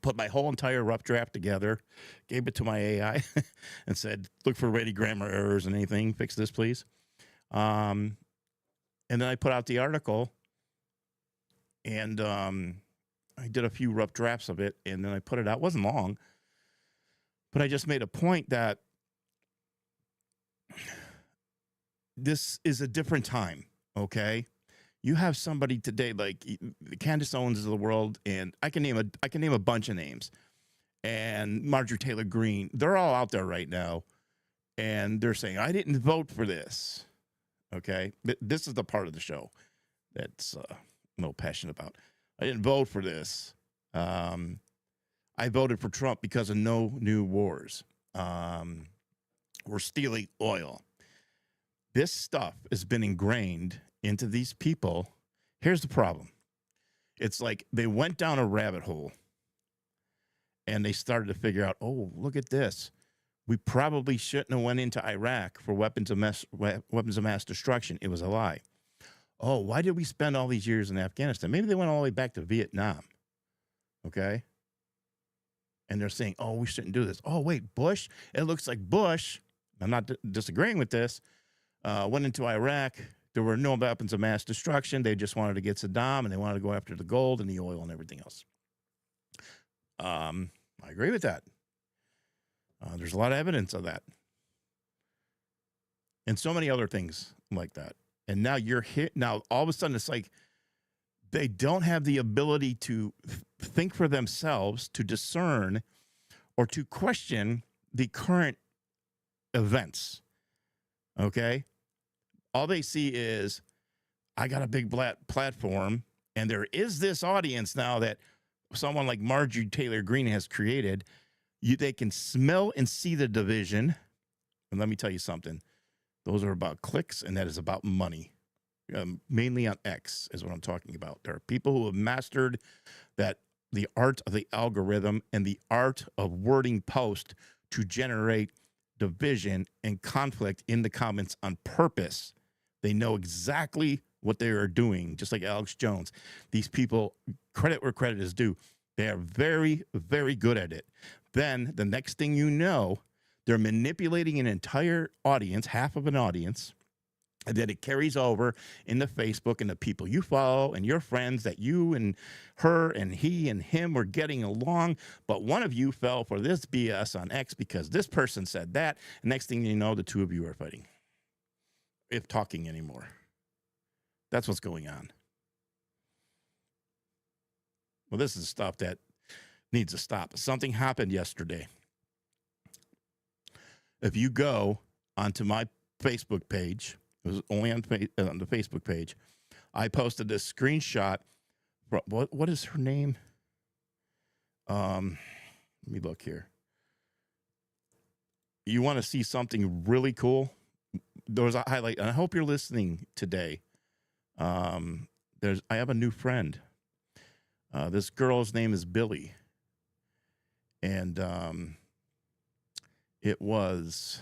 put my whole entire rough draft together, gave it to my AI and said, look for any grammar errors and anything, fix this, please. And then I put out the article, and I did a few rough drafts of it, and then I put it out. It wasn't long, but I just made a point that this is a different time, okay? You have somebody today like Candace Owens of the world, and I can name a bunch of names, and Marjorie Taylor Greene. They're all out there right now, and they're saying, I didn't vote for this, okay? This is the part of the show that's I'm a little passionate about. I didn't vote for this. I voted for Trump because of no new wars. We're stealing oil. This stuff has been ingrained into these people. Here's the problem. It's like they went down a rabbit hole and they started to figure out, oh, look at this. We probably shouldn't have went into Iraq for weapons of mass destruction. It was a lie. Oh, why did we spend all these years in Afghanistan? Maybe they went all the way back to Vietnam. Okay. And they're saying, oh, we shouldn't do this. Oh, wait, Bush. It looks like Bush, I'm not disagreeing with this, went into Iraq. There were no weapons of mass destruction. They just wanted to get Saddam, and they wanted to go after the gold and the oil and everything else. I agree with that. There's a lot of evidence of that. And so many other things like that. And now now all of a sudden it's like they don't have the ability to think for themselves, to discern, or to question the current events. Okay? All they see is, I got a big platform, and there is this audience now that someone like Marjorie Taylor Greene has created, they can smell and see the division. And let me tell you something. Those are about clicks, and that is about money. Mainly on X is what I'm talking about. There are people who have mastered the art of the algorithm and the art of wording post to generate division and conflict in the comments on purpose. They know exactly what they are doing, just like Alex Jones. These people, credit where credit is due. They are very, very good at it. Then the next thing you know, they're manipulating an entire audience, half of an audience, and then it carries over into Facebook and the people you follow and your friends that you and her and he and him were getting along. But one of you fell for this BS on X because this person said that. And next thing you know, the two of you are fighting, if talking anymore. That's what's going on. Well, this is stuff that needs to stop. Something happened yesterday. If you go onto my Facebook page, it was only on the Facebook page, I posted this screenshot. What is her name? Let me look here. You want to see something really cool? There was a highlight, and I hope you're listening today. I have a new friend. This girl's name is Billy. And it was,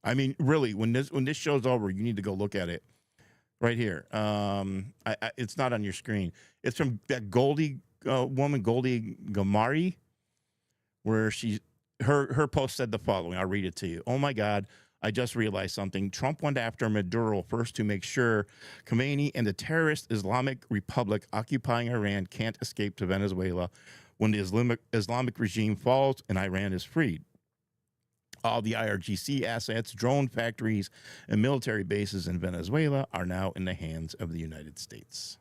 I mean, really, when this show's over, you need to go look at it right here. It's not on your screen. It's from that Goldie woman, Goldie Gamari, where her post said the following. I'll read it to you. Oh my God, I just realized something. Trump went after Maduro first to make sure Khomeini and the terrorist Islamic Republic occupying Iran can't escape to Venezuela when the Islamic regime falls and Iran is freed. All the IRGC assets, drone factories, and military bases in Venezuela are now in the hands of the United States.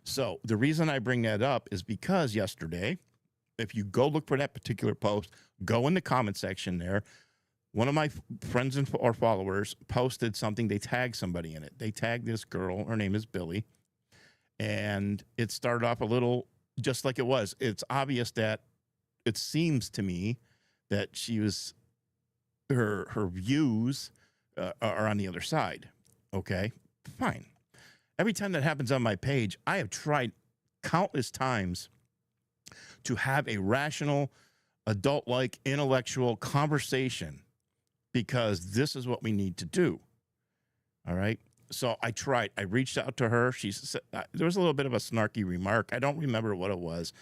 So the reason I bring that up is because yesterday, if you go look for that particular post, go in the comment section there. One of my friends or followers posted something. They tagged somebody in it. They tagged this girl. Her name is Billy. And it started off a little just like it was. It's obvious that it seems to me that she was... her views are on the other side. Okay, fine. Every time that happens on my page, I have tried countless times to have a rational, adult-like, intellectual conversation because this is what we need to do. All right. So I tried. I reached out to her. There was a little bit of a snarky remark. I don't remember what it was.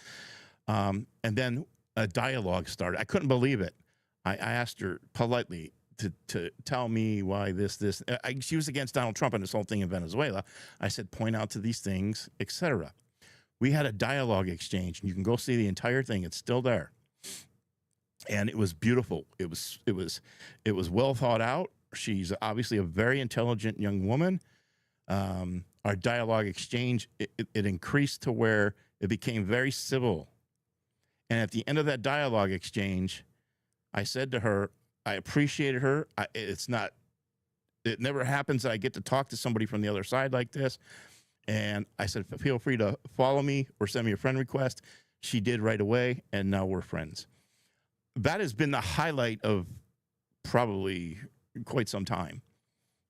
And then a dialogue started. I couldn't believe it. I asked her politely to tell me why she was against Donald Trump and this whole thing in Venezuela. I said, point out to these things, etc. We had a dialogue exchange, and you can go see the entire thing. It's still there. And it was beautiful. It was well thought out. She's obviously a very intelligent young woman. Our dialogue exchange, it increased to where it became very civil. And at the end of that dialogue exchange, I said to her, I appreciated her. It never happens that I get to talk to somebody from the other side like this. And I said, feel free to follow me or send me a friend request. She did right away, and now we're friends. That has been the highlight of probably quite some time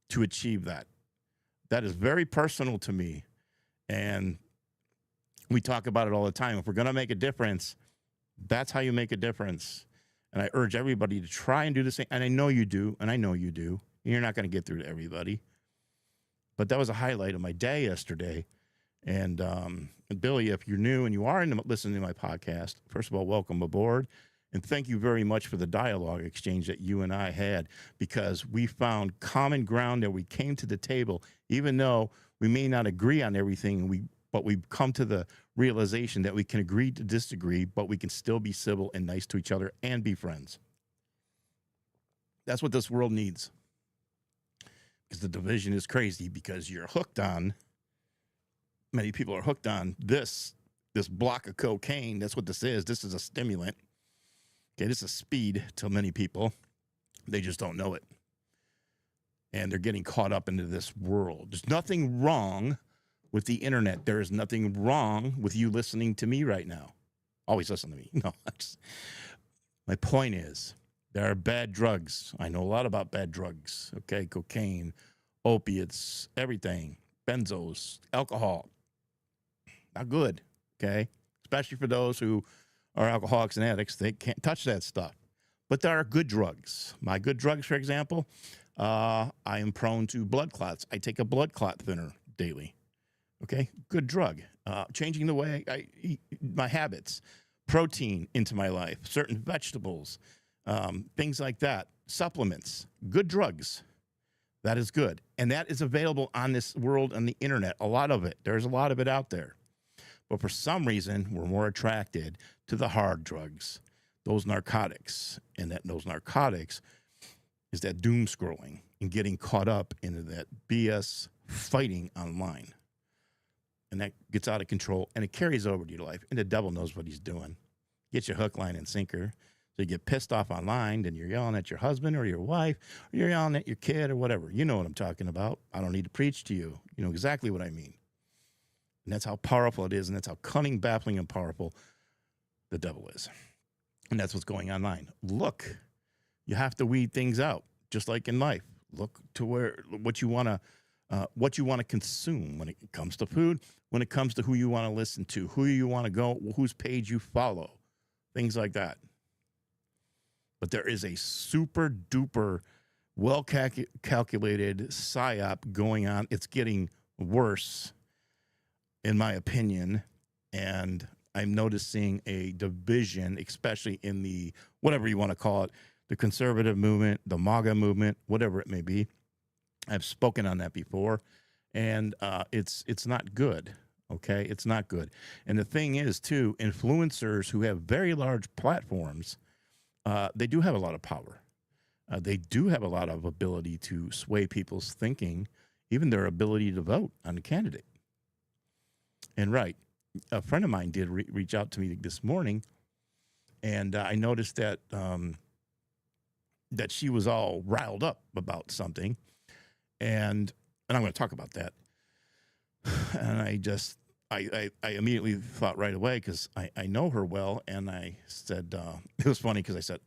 to achieve that. That is very personal to me. And we talk about it all the time. If we're going to make a difference, that's how you make a difference. And I urge everybody to try and do the same. And I know you do. And I know you do. You're not going to get through to everybody. But that was a highlight of my day yesterday. And Billy, if you're new and you are listening to my podcast, first of all, welcome aboard. And thank you very much for the dialogue exchange that you and I had, because we found common ground and we came to the table, even though we may not agree on everything, but we've come to the realization that we can agree to disagree, but we can still be civil and nice to each other and be friends. That's what this world needs. Because the division is crazy, because you're hooked on, many people are hooked on this block of cocaine. That's what this is. This is a stimulant. Okay, this is speed to many people. They just don't know it. And they're getting caught up into this world. There's nothing wrong with the internet. There is nothing wrong with you listening to me right now. always listen to me. No, my point is there are bad drugs. I know a lot about bad drugs. Okay, cocaine, opiates, everything, benzos, alcohol. Not good. Okay, especially for those who are alcoholics and addicts. They can't touch that stuff. But there are good drugs. My good drugs, for example, I am prone to blood clots. I take a blood clot thinner daily. Okay, good drug. Changing the way I eat, my habits, protein into my life, certain vegetables, things like that, supplements, good drugs. That is good. And that is available on this world, on the internet, a lot of it. There's a lot of it out there. But for some reason, we're more attracted to the hard drugs, those narcotics. And those narcotics is that doom scrolling and getting caught up into that BS fighting online. And that gets out of control, and it carries over to your life. And the devil knows what he's doing. Gets you hook, line, and sinker. So you get pissed off online, then you're yelling at your husband or your wife, or you're yelling at your kid or whatever. You know what I'm talking about. I don't need to preach to you. You know exactly what I mean. And that's how powerful it is, and that's how cunning, baffling, and powerful the devil is. And that's what's going online. Look, you have to weed things out, just like in life. Look to what you want to consume when it comes to food, when it comes to who you want to listen to, who you want to go, whose page you follow, things like that. But there is a super duper well calculated psyop going on. It's getting worse, in my opinion, and I'm noticing a division, especially in the, whatever you want to call it, the conservative movement, the MAGA movement, whatever it may be. I've spoken on that before, and it's not good, okay? It's not good. And the thing is, too, influencers who have very large platforms, they do have a lot of power. They do have a lot of ability to sway people's thinking, even their ability to vote on a candidate. And right, a friend of mine did reach out to me this morning, and I noticed that that she was all riled up about something, and I'm going to talk about that. And I immediately thought right away, because I know her well, and I said, it was funny because I said,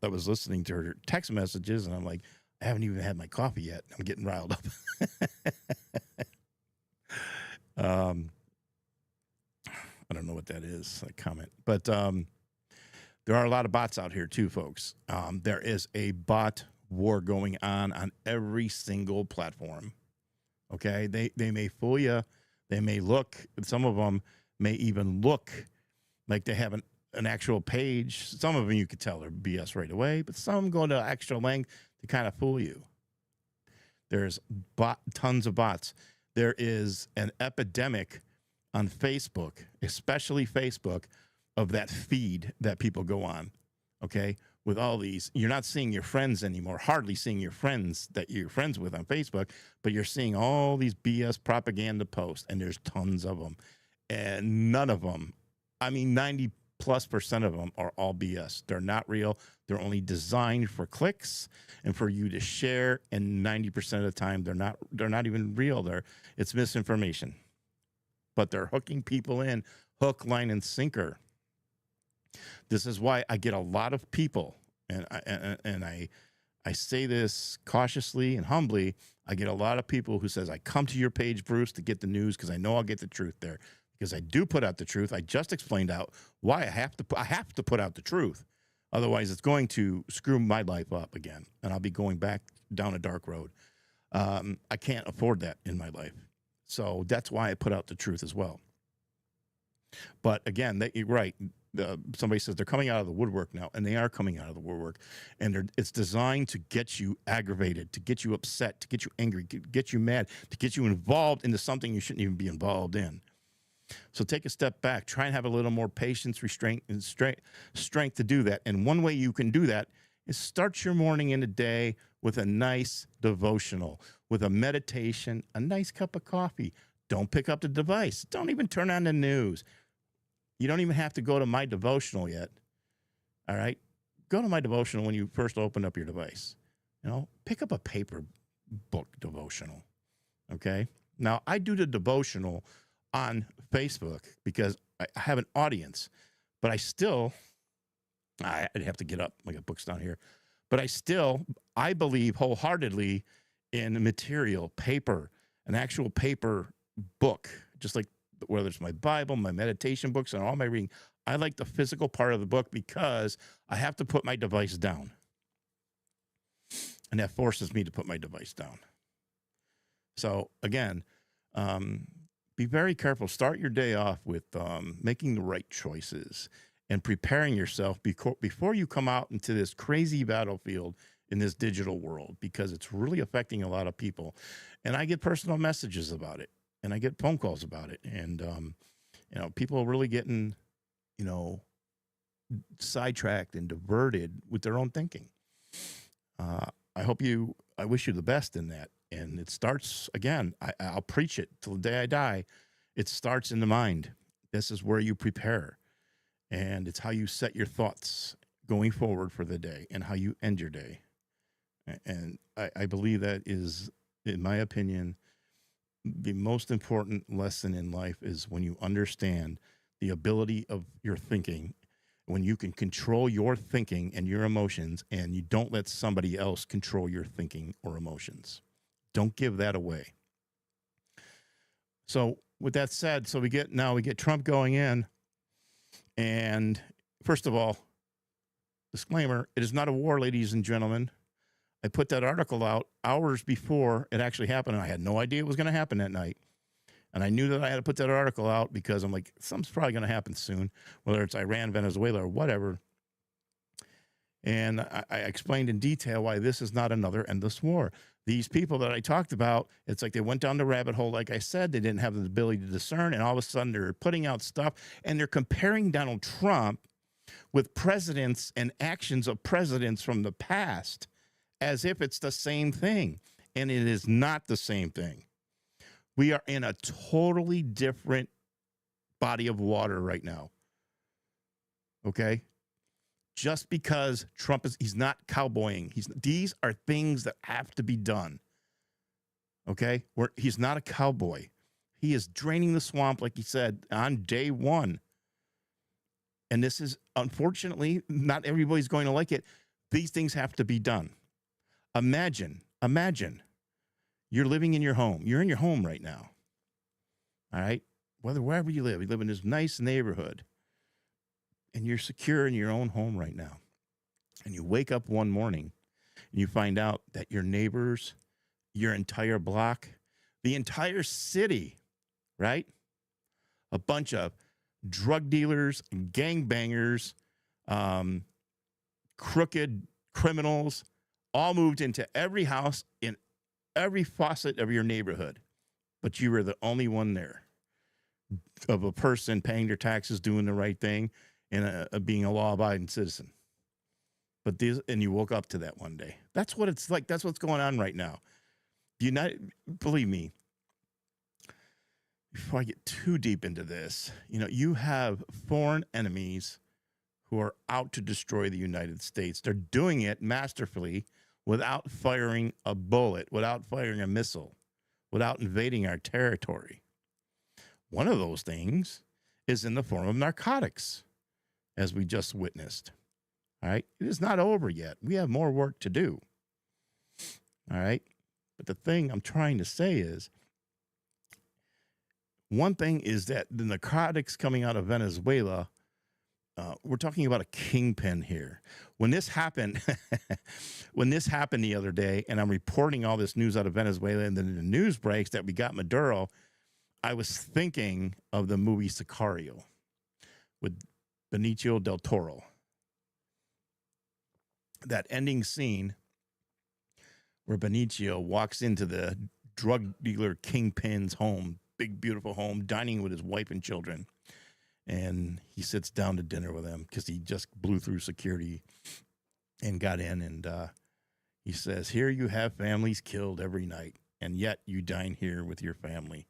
I was listening to her text messages, and I'm like, I haven't even had my coffee yet. I'm getting riled up. I don't know what that is, a comment. But there are a lot of bots out here too, folks. There is a bot war going on every single platform. Okay? They may fool you. They may look, some of them may even look like they have an actual page. Some of them you could tell are BS right away, but some go to extra length to kind of fool you. There's tons of bots. There is an epidemic on Facebook, especially Facebook, of that feed that people go on, okay? With all these, you're not seeing your friends anymore, hardly seeing your friends that you're friends with on Facebook, but you're seeing all these BS propaganda posts, and there's tons of them. And none of them, I mean, 90+% of them are all BS. They're not real. They're only designed for clicks and for you to share, and 90% of the time, they're not even real. It's misinformation. But they're hooking people in, hook, line, and sinker. This is why I get a lot of people, and I say this cautiously and humbly. I get a lot of people who says, I come to your page, Bruce, to get the news because I know I'll get the truth there. Because I do put out the truth. I just explained out why I have to put out the truth. Otherwise, it's going to screw my life up again, and I'll be going back down a dark road. I can't afford that in my life. So that's why I put out the truth as well. But again, you're right. Somebody says they're coming out of the woodwork now, and they are coming out of the woodwork. And it's designed to get you aggravated, to get you upset, to get you angry, to get you mad, to get you involved into something you shouldn't even be involved in. So take a step back. Try and have a little more patience, restraint, and strength to do that. And one way you can do that is start your morning and a day with a nice devotional, with a meditation, a nice cup of coffee. Don't pick up the device. Don't even turn on the news. You don't even have to go to my devotional yet. All right? Go to my devotional when you first open up your device. You know, pick up a paper book devotional. Okay? Now, I do the devotional on Facebook because I have an audience. But I'd have to get up. I got books down here. But I believe wholeheartedly in material, paper, an actual paper book, just like whether it's my Bible, my meditation books, and all my reading. I like the physical part of the book because I have to put my device down. And that forces me to put my device down. So again, be very careful. Start your day off with making the right choices and preparing yourself before you come out into this crazy battlefield in this digital world, because it's really affecting a lot of people. And I get personal messages about it, and I get phone calls about it. And, people are really getting, sidetracked and diverted with their own thinking. I wish you the best in that. And it starts, again, I'll preach it till the day I die. It starts in the mind. This is where you prepare. And it's how you set your thoughts going forward for the day and how you end your day. And I believe that is, in my opinion, the most important lesson in life is when you understand the ability of your thinking, when you can control your thinking and your emotions, and you don't let somebody else control your thinking or emotions. Don't give that away. So with that said, we get Trump going in. And first of all, disclaimer, it is not a war, ladies and gentlemen. I put that article out hours before it actually happened, and I had no idea it was going to happen that night. And I knew that I had to put that article out because I'm like, something's probably going to happen soon, whether it's Iran, Venezuela, or whatever. And I explained in detail why this is not another endless war. These people that I talked about, it's like they went down the rabbit hole. Like I said, they didn't have the ability to discern. And all of a sudden they're putting out stuff, and they're comparing Donald Trump with presidents and actions of presidents from the past as if it's the same thing. And it is not the same thing. We are in a totally different body of water right now. Okay? Just because Trump he's not cowboying. These are things that have to be done. Okay? He's not a cowboy. He is draining the swamp, like he said, on day one. And this is, unfortunately, not everybody's going to like it. These things have to be done. Imagine, you're living in your home. You're in your home right now. All right? Wherever you live in this nice neighborhood. And you're secure in your own home right now. And you wake up one morning and you find out that your neighbors, your entire block, the entire city, right? A bunch of drug dealers, gangbangers, crooked criminals, all moved into every house in every faucet of your neighborhood. But you were the only one there of a person paying their taxes, doing the right thing, and being a law-abiding citizen. And you woke up to that one day. That's what it's like. That's what's going on right now. Believe me, before I get too deep into this, you have foreign enemies who are out to destroy the United States. They're doing it masterfully without firing a bullet, without firing a missile, without invading our territory. One of those things is in the form of narcotics, as we just witnessed. All right? It is not over yet. We have more work to do. All right? But the thing I'm trying to say is, one thing is that the narcotics coming out of Venezuela, we're talking about a kingpin here. When this happened, the other day, and I'm reporting all this news out of Venezuela, and then the news breaks that we got Maduro, I was thinking of the movie Sicario with Benicio del Toro. That ending scene where Benicio walks into the drug dealer kingpin's home, big, beautiful home, dining with his wife and children. And he sits down to dinner with them because he just blew through security and got in. And he says, here you have families killed every night, and yet you dine here with your family.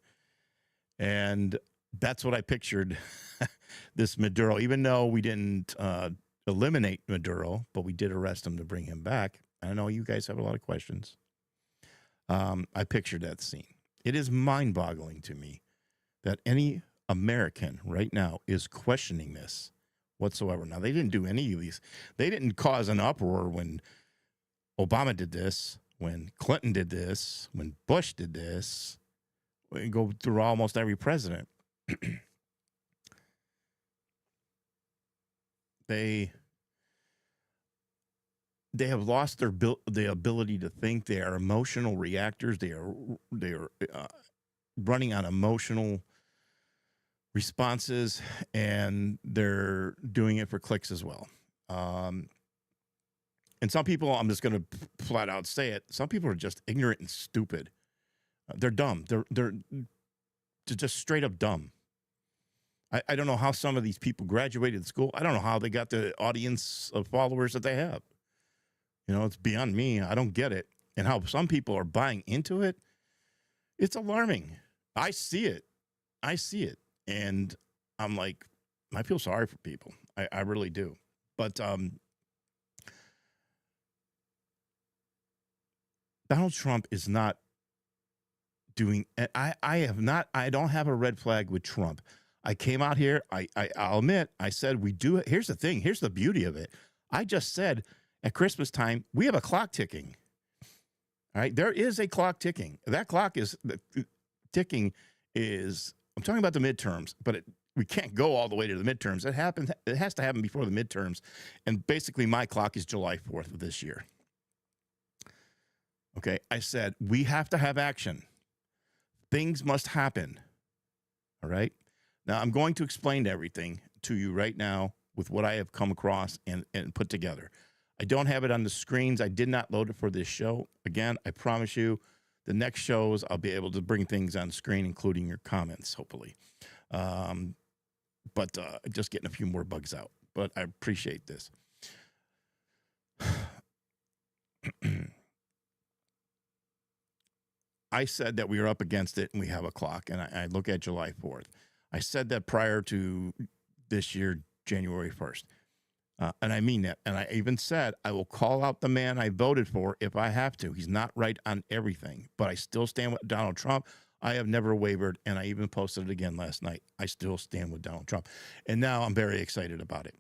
And that's what I pictured this Maduro, even though we didn't eliminate Maduro, but we did arrest him to bring him back. I know you guys have a lot of questions. I pictured that scene. It is mind-boggling to me that any American right now is questioning this. whatsoever. Now, they didn't do any of these. They didn't cause an uproar when Obama did this, when Clinton did this, when Bush did this. We go through almost every president. They have lost the ability to think. They are emotional reactors. They are running on emotional responses, and they're doing it for clicks as well. And some people, I'm just going to flat out say it, some people are just ignorant and stupid. They're dumb. They're just straight up dumb. I don't know how some of these people graduated school. I don't know how they got the audience of followers that they have. You know, it's beyond me. I don't get it. And how some people are buying into it, it's alarming. I see it. And I'm like, I feel sorry for people. I really do. But Donald Trump is not doing, I don't have a red flag with Trump. I came out here, I'll admit, I said we do it. Here's the thing. Here's the beauty of it. I just said at Christmas time, we have a clock ticking. All right. There is a clock ticking. That clock is ticking is, I'm talking about the midterms, but we can't go all the way to the midterms. It has to happen before the midterms. And basically my clock is July 4th of this year. Okay. I said, we have to have action. Things must happen. All right. Now, I'm going to explain everything to you right now with what I have come across and put together. I don't have it on the screens. I did not load it for this show. Again, I promise you, the next shows, I'll be able to bring things on screen, including your comments, hopefully. But just getting a few more bugs out. But I appreciate this. I said that we are up against it and we have a clock, and I look at July 4th. I said that prior to this year, January 1st. And I mean that. And I even said, I will call out the man I voted for if I have to. He's not right on everything, but I still stand with Donald Trump. I have never wavered, and I even posted it again last night. I still stand with Donald Trump. And now I'm very excited about it.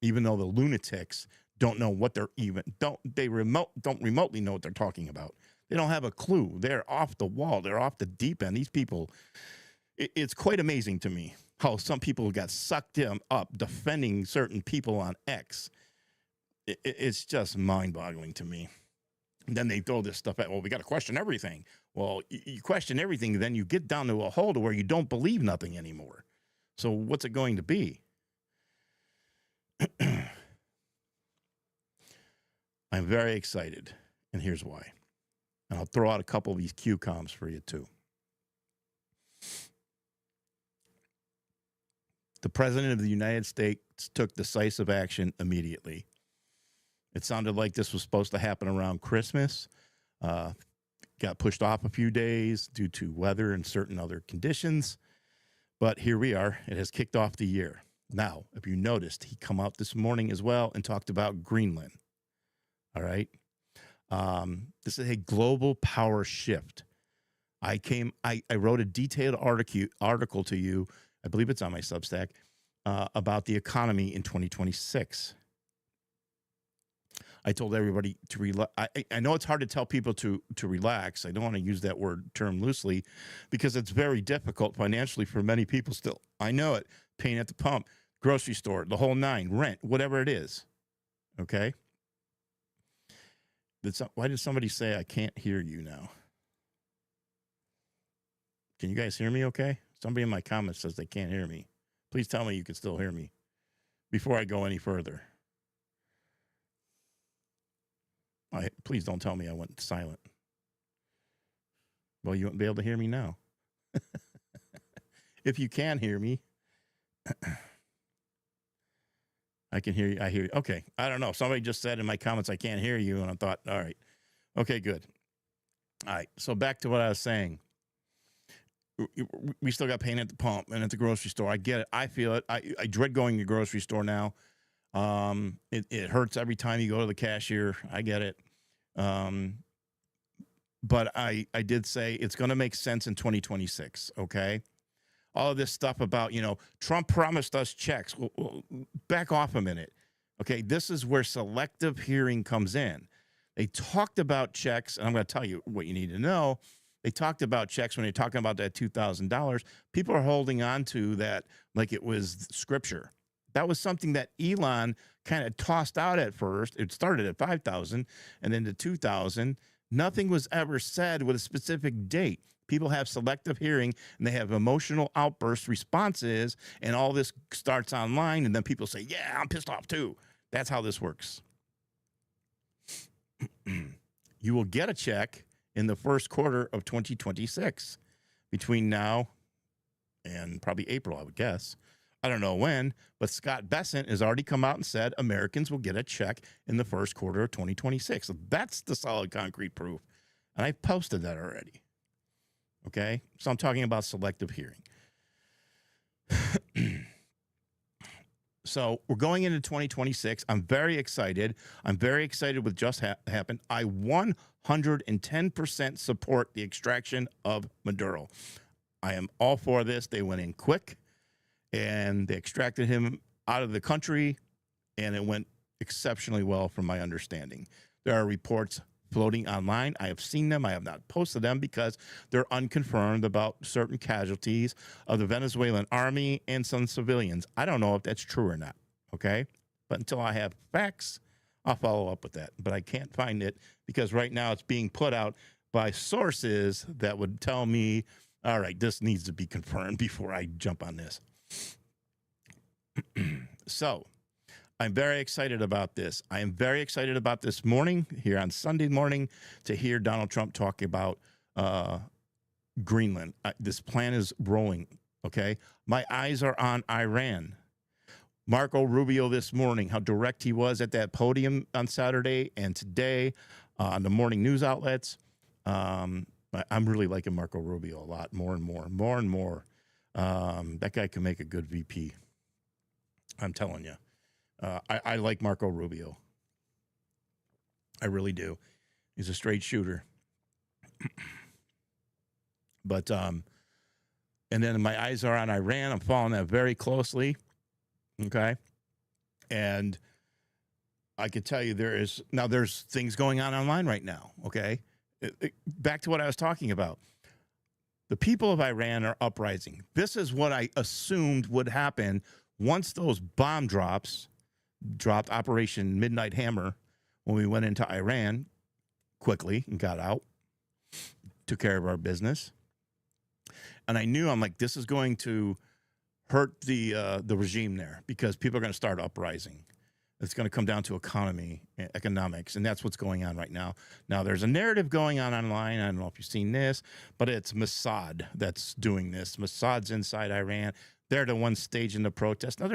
Even though the lunatics don't know what don't remotely know what they're talking about. They don't have a clue. They're off the wall. They're off the deep end. These people, it's quite amazing to me how some people got sucked up defending certain people on X. It's just mind-boggling to me. And then they throw this stuff at, well, we got to question everything. Well, you question everything, then you get down to a hole to where you don't believe nothing anymore. So what's it going to be? I'm very excited, and here's why. And I'll throw out a couple of these Q comms for you, too. The President of the United States took decisive action immediately. It sounded like this was supposed to happen around Christmas. Got pushed off a few days due to weather and certain other conditions. But here we are. It has kicked off the year. Now, if you noticed, he come out this morning as well and talked about Greenland. All right. This is a global power shift. I wrote a detailed article to you. I believe it's on my Substack, about the economy in 2026. I told everybody to relax. I know it's hard to tell people to relax. I don't want to use that term loosely because it's very difficult financially for many people still. I know it. Paying at the pump, grocery store, the whole nine, rent, whatever it is. Okay? Why did somebody say I can't hear you now? Can you guys hear me okay? Somebody in my comments says they can't hear me. Please tell me you can still hear me before I go any further. Please don't tell me I went silent. Well, you won't be able to hear me now. If you can hear me, I can hear you. I hear you. Okay. I don't know. Somebody just said in my comments, I can't hear you. And I thought, all right. Okay, good. All right. So back to what I was saying. We still got paying at the pump and at the grocery store. I get it. I feel it. I dread going to the grocery store now. It hurts every time you go to the cashier. I get it. But I did say it's going to make sense in 2026. Okay. all of this stuff about, Trump promised us checks. Well, back off a minute. Okay, this is where selective hearing comes in. They talked about checks, and I'm going to tell you what you need to know. They talked about checks when they're talking about that $2,000. People are holding on to that like it was scripture. That was something that Elon kind of tossed out at first. It started at 5,000 and then to 2,000. Nothing was ever said with a specific date. People have selective hearing and they have emotional outburst responses, and all this starts online, and then people say, yeah, I'm pissed off too. That's how this works. You will get a check in the first quarter of 2026 between now and probably April, I would guess. I don't know when, but Scott Bessent has already come out and said Americans will get a check in the first quarter of 2026. So that's the solid concrete proof. And I posted that already. Okay? So I'm talking about selective hearing. So we're going into 2026. I'm very excited. I'm very excited with just happened. I 110% support the extraction of Maduro. I am all for this. They went in quick, and they extracted him out of the country, and it went exceptionally well from my understanding. There are reports floating online. I have seen them. I have not posted them because they're unconfirmed about certain casualties of the Venezuelan army and some civilians. I don't know if that's true or not, okay? But until I have facts, I'll follow up with that. But I can't find it because right now it's being put out by sources that would tell me, all right, this needs to be confirmed before I jump on this. So I'm very excited about this. I am very excited about this morning, here on Sunday morning, to hear Donald Trump talk about Greenland. This plan is rolling, okay? My eyes are on Iran. Marco Rubio this morning, how direct he was at that podium on Saturday and today on the morning news outlets. I'm really liking Marco Rubio a lot, more and more. That guy can make a good VP. I'm telling you. I like Marco Rubio. I really do. He's a straight shooter. But, and then my eyes are on Iran. I'm following that very closely. Okay. And I could tell you there's things going on online right now. Okay. Back to what I was talking about. The people of Iran are uprising. This is what I assumed would happen once those bomb dropped Operation Midnight Hammer, when we went into Iran quickly and got out, took care of our business. And I knew, I'm like, this is going to hurt the regime there because people are going to start uprising. It's going to come down to economics, and that's what's going on right now. Now, there's a narrative going on online. I don't know if you've seen this, but it's Mossad that's doing this. Mossad's inside Iran. They're the ones staging the protest. Now,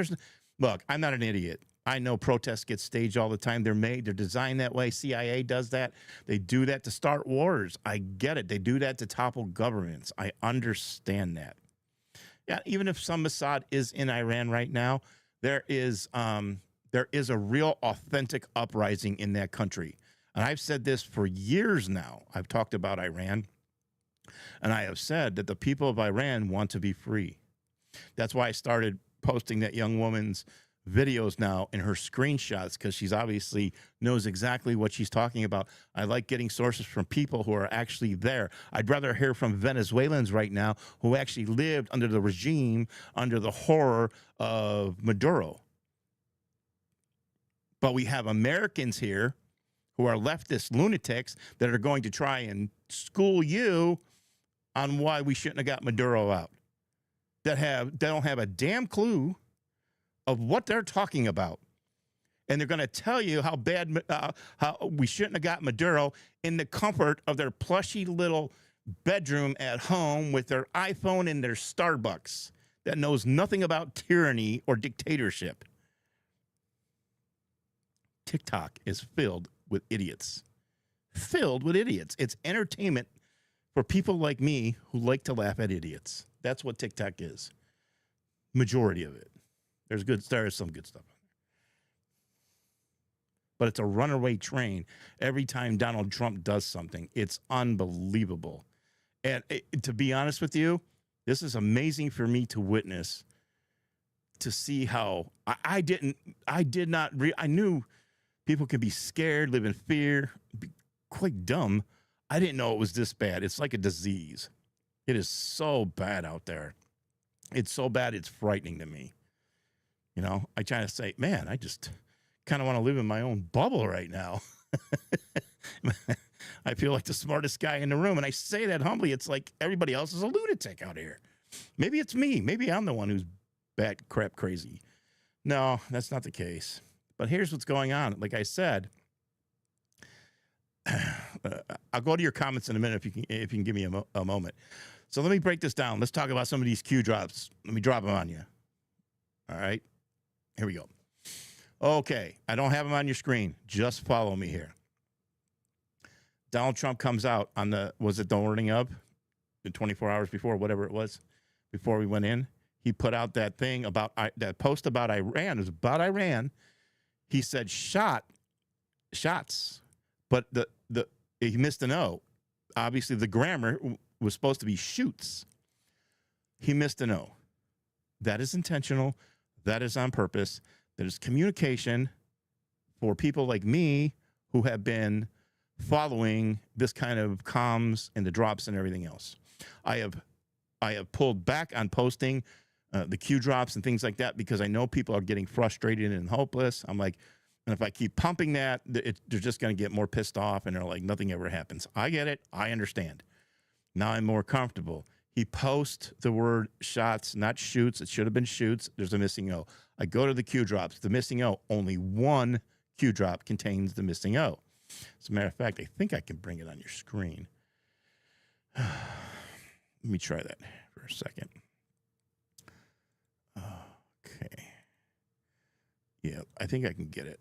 look, I'm not an idiot. I know protests get staged all the time. They're designed that way. CIA does that. They do that to start wars. I get it. They do that to topple governments. I understand that. Yeah, even if some Mossad is in Iran right now, there is a real authentic uprising in that country. And I've said this for years now. I've talked about Iran, and I have said that the people of Iran want to be free. That's why I started posting that young woman's videos now in her screenshots, because she's obviously knows exactly what she's talking about. I like getting sources from people who are actually there. I'd rather hear from Venezuelans right now who actually lived under the regime, under the horror of Maduro. But we have Americans here who are leftist lunatics that are going to try and school you on why we shouldn't have got Maduro out. That don't have a damn clue of what they're talking about. And they're going to tell you how bad, how we shouldn't have got Maduro in the comfort of their plushy little bedroom at home with their iPhone and their Starbucks that knows nothing about tyranny or dictatorship. TikTok is filled with idiots. Filled with idiots. It's entertainment for people like me who like to laugh at idiots. That's what TikTok is. Majority of it. There's some good stuff. But it's a runaway train every time Donald Trump does something. It's unbelievable. And to be honest with you, This is amazing for me to witness, to see how I knew people can be scared, live in fear, be quite dumb. I didn't know it was this bad. It's like a disease. It is so bad out there. It's so bad, it's frightening to me. You know, I try to say, man, I just kind of want to live in my own bubble right now. I feel like the smartest guy in the room. And I say that humbly. It's like everybody else is a lunatic out here. Maybe it's me. Maybe I'm the one who's bat crap crazy. No, that's not the case. But here's what's going on. Like I said, I'll go to your comments in a minute if you can give me a moment. So let me break this down. Let's talk about some of these Q drops. Let me drop them on you. All right. Here we go. Okay. I don't have them on your screen. Just follow me here. Donald Trump comes out on was it the morning of, the 24 hours before, whatever it was, before we went in. He put out that thing about that post about Iran. It was about Iran. He said shots, but he missed an O. Obviously, the grammar was supposed to be shoots. He missed an O. That is intentional. That is on purpose. That is communication for people like me who have been following this kind of comms and the drops and everything else. I have pulled back on posting the Q drops and things like that because I know people are getting frustrated and hopeless. I'm like, and if I keep pumping that, they're just going to get more pissed off and they're like, nothing ever happens. I get it. I understand. Now I'm more comfortable. He posts the word shots, not shoots. It should have been shoots. There's a missing O. I go to the Q drops. The missing O, only one Q drop contains the missing O. As a matter of fact, I think I can bring it on your screen. Let me try that for a second. Okay. Yeah, I think I can get it.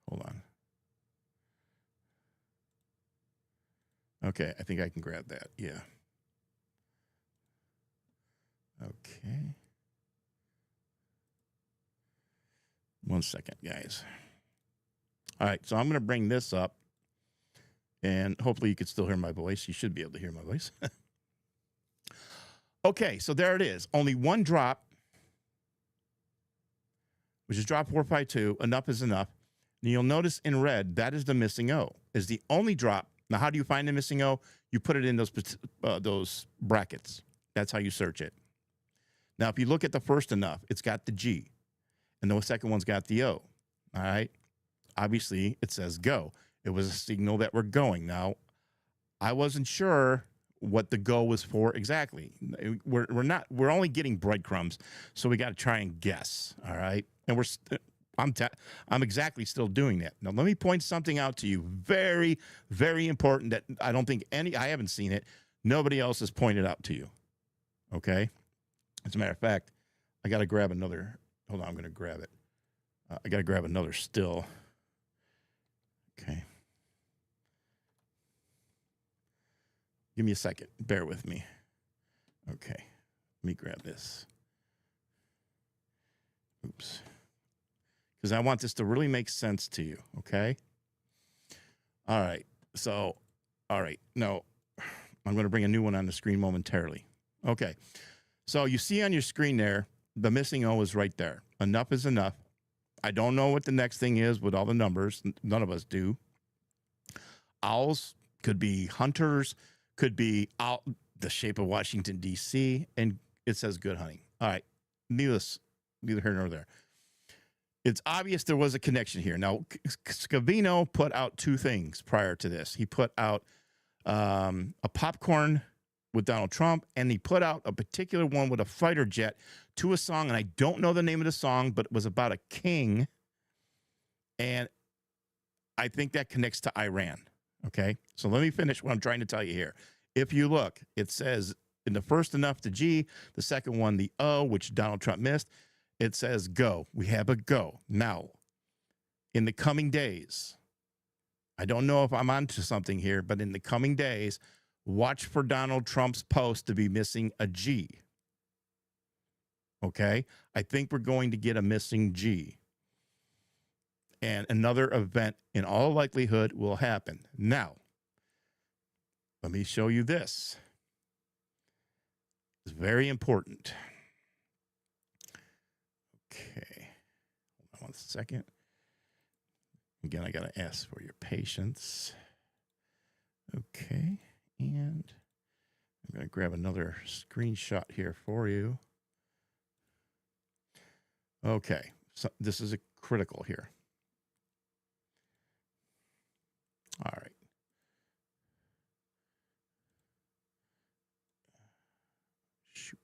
Hold on. Okay, I think I can grab that. Yeah. Okay. 1 second, guys. All right, so I'm going to bring this up, and hopefully you can still hear my voice. You should be able to hear my voice. Okay, so there it is. Only one drop, which is drop 452. Enough is enough. And you'll notice in red, that is the missing O. Is the only drop. Now, how do you find the missing O? You put it in those brackets. That's how you search it. Now, if you look at the first enough, it's got the G, and the second one's got the O. All right. Obviously, it says go. It was a signal that we're going. Now, I wasn't sure what the go was for exactly. We're only getting breadcrumbs, so we got to try and guess. All right. And I'm exactly still doing that. Now, let me point something out to you. Very, very important that I don't think I haven't seen it. Nobody else has pointed out to you. Okay. As a matter of fact, I got to grab another. Hold on. I'm going to grab it. I got to grab another still. Okay. Give me a second. Bear with me. Okay. Let me grab this. Oops. Because I want this to really make sense to you. Okay. All right. So, all right. No, I'm going to bring a new one on the screen momentarily. Okay. So you see on your screen there, the missing O is right there. Enough is enough. I don't know what the next thing is with all the numbers. None of us do. Owls could be hunters, could be the shape of Washington, D.C., and it says good hunting. All right. Neither here nor there. It's obvious there was a connection here. Now, Scavino put out two things prior to this. He put out a popcorn with Donald Trump, and he put out a particular one with a fighter jet to a song, and I don't know the name of the song, but it was about a king, and I think that connects to Iran, okay? So let me finish what I'm trying to tell you here. If you look, it says in the first enough, the G, the second one, the O, which Donald Trump missed, it says go. We have a go. Now, in the coming days, I don't know if I'm onto something here, but in the coming days, watch for Donald Trump's post to be missing a G. Okay? I think we're going to get a missing G. And another event, in all likelihood, will happen. Now, let me show you this. It's very important. Okay. Hold on 1 second. Again, I got to ask for your patience. Okay. And I'm going to grab another screenshot here for you. Okay. So this is a critical here. All right. Shoot.